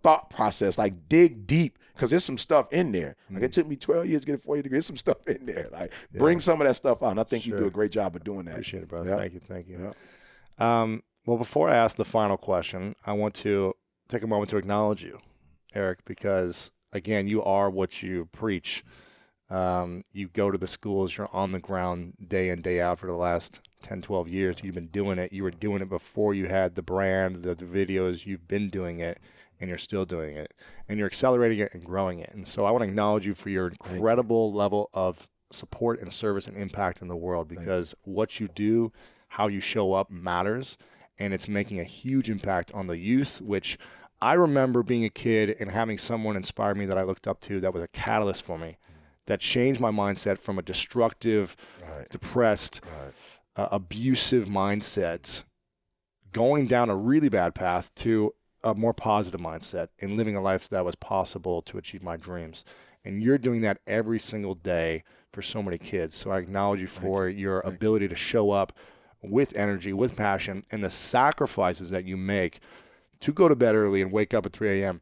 thought process. Like, dig deep, because there's some stuff in there. Like, it took me 12 years to get a 4-year degree. There's some stuff in there. Like, bring some of that stuff out. And I think you do a great job of doing that. Appreciate it, brother. Thank you. Well, before I ask the final question, I want to take a moment to acknowledge you, Eric, because, again, you are what you preach. You go to the schools, you're on the ground day in, day out for the last 10, 12 years. You've been doing it. You were doing it before you had the brand, the videos. You've been doing it, and you're still doing it. And you're accelerating it and growing it. And so I want to acknowledge you for your incredible level of support and service and impact in the world, because what you do, how you show up matters, and it's making a huge impact on the youth, which I remember being a kid and having someone inspire me that I looked up to that was a catalyst for me. That changed my mindset from a destructive, depressed, abusive mindset, going down a really bad path to a more positive mindset and living a life that was possible to achieve my dreams. And you're doing that every single day for so many kids. So I acknowledge you for your ability to show up with energy, with passion, and the sacrifices that you make to go to bed early and wake up at 3 a.m.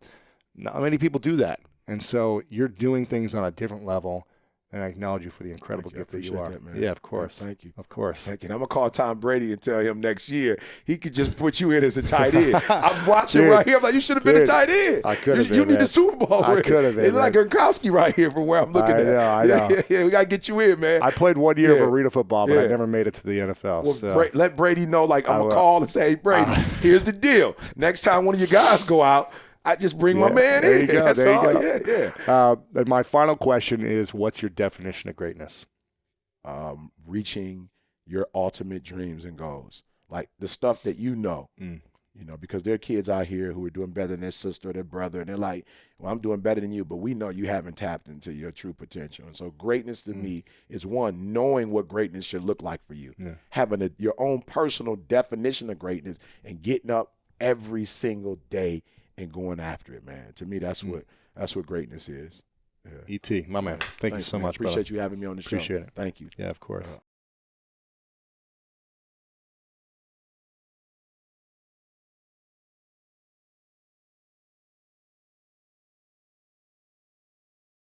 Not many people do that. And so you're doing things on a different level, and I acknowledge you for the incredible gift that you are. That, man. Yeah, of course. Yeah, thank you. Of course. Thank you. And I'm going to call Tom Brady and tell him next year he could just put you in as a tight end. I'm watching right here. I'm like, you should have been a tight end. I could have been. You need the Super Bowl. I could have been. It's like Gronkowski right here from where I'm looking at. I know. Yeah, we got to get you in, man. I played 1 year of arena football, but I never made it to the NFL. Well, so. Let Brady know, like, I'm going to call and say, hey, Brady, here's the deal. Next time one of your guys go out, I just bring my man in. There you go. Yeah. And my final question is, what's your definition of greatness? Reaching your ultimate dreams and goals. Like the stuff that because there are kids out here who are doing better than their sister or their brother, and they're like, well, I'm doing better than you, but we know you haven't tapped into your true potential. And so greatness to me is, one, knowing what greatness should look like for you, having your own personal definition of greatness, and getting up every single day and going after it, man. To me, that's what greatness is. Yeah. E.T., my man. Thank you so much, Appreciate you having me on the show. Appreciate it. Thank you. Yeah, of course.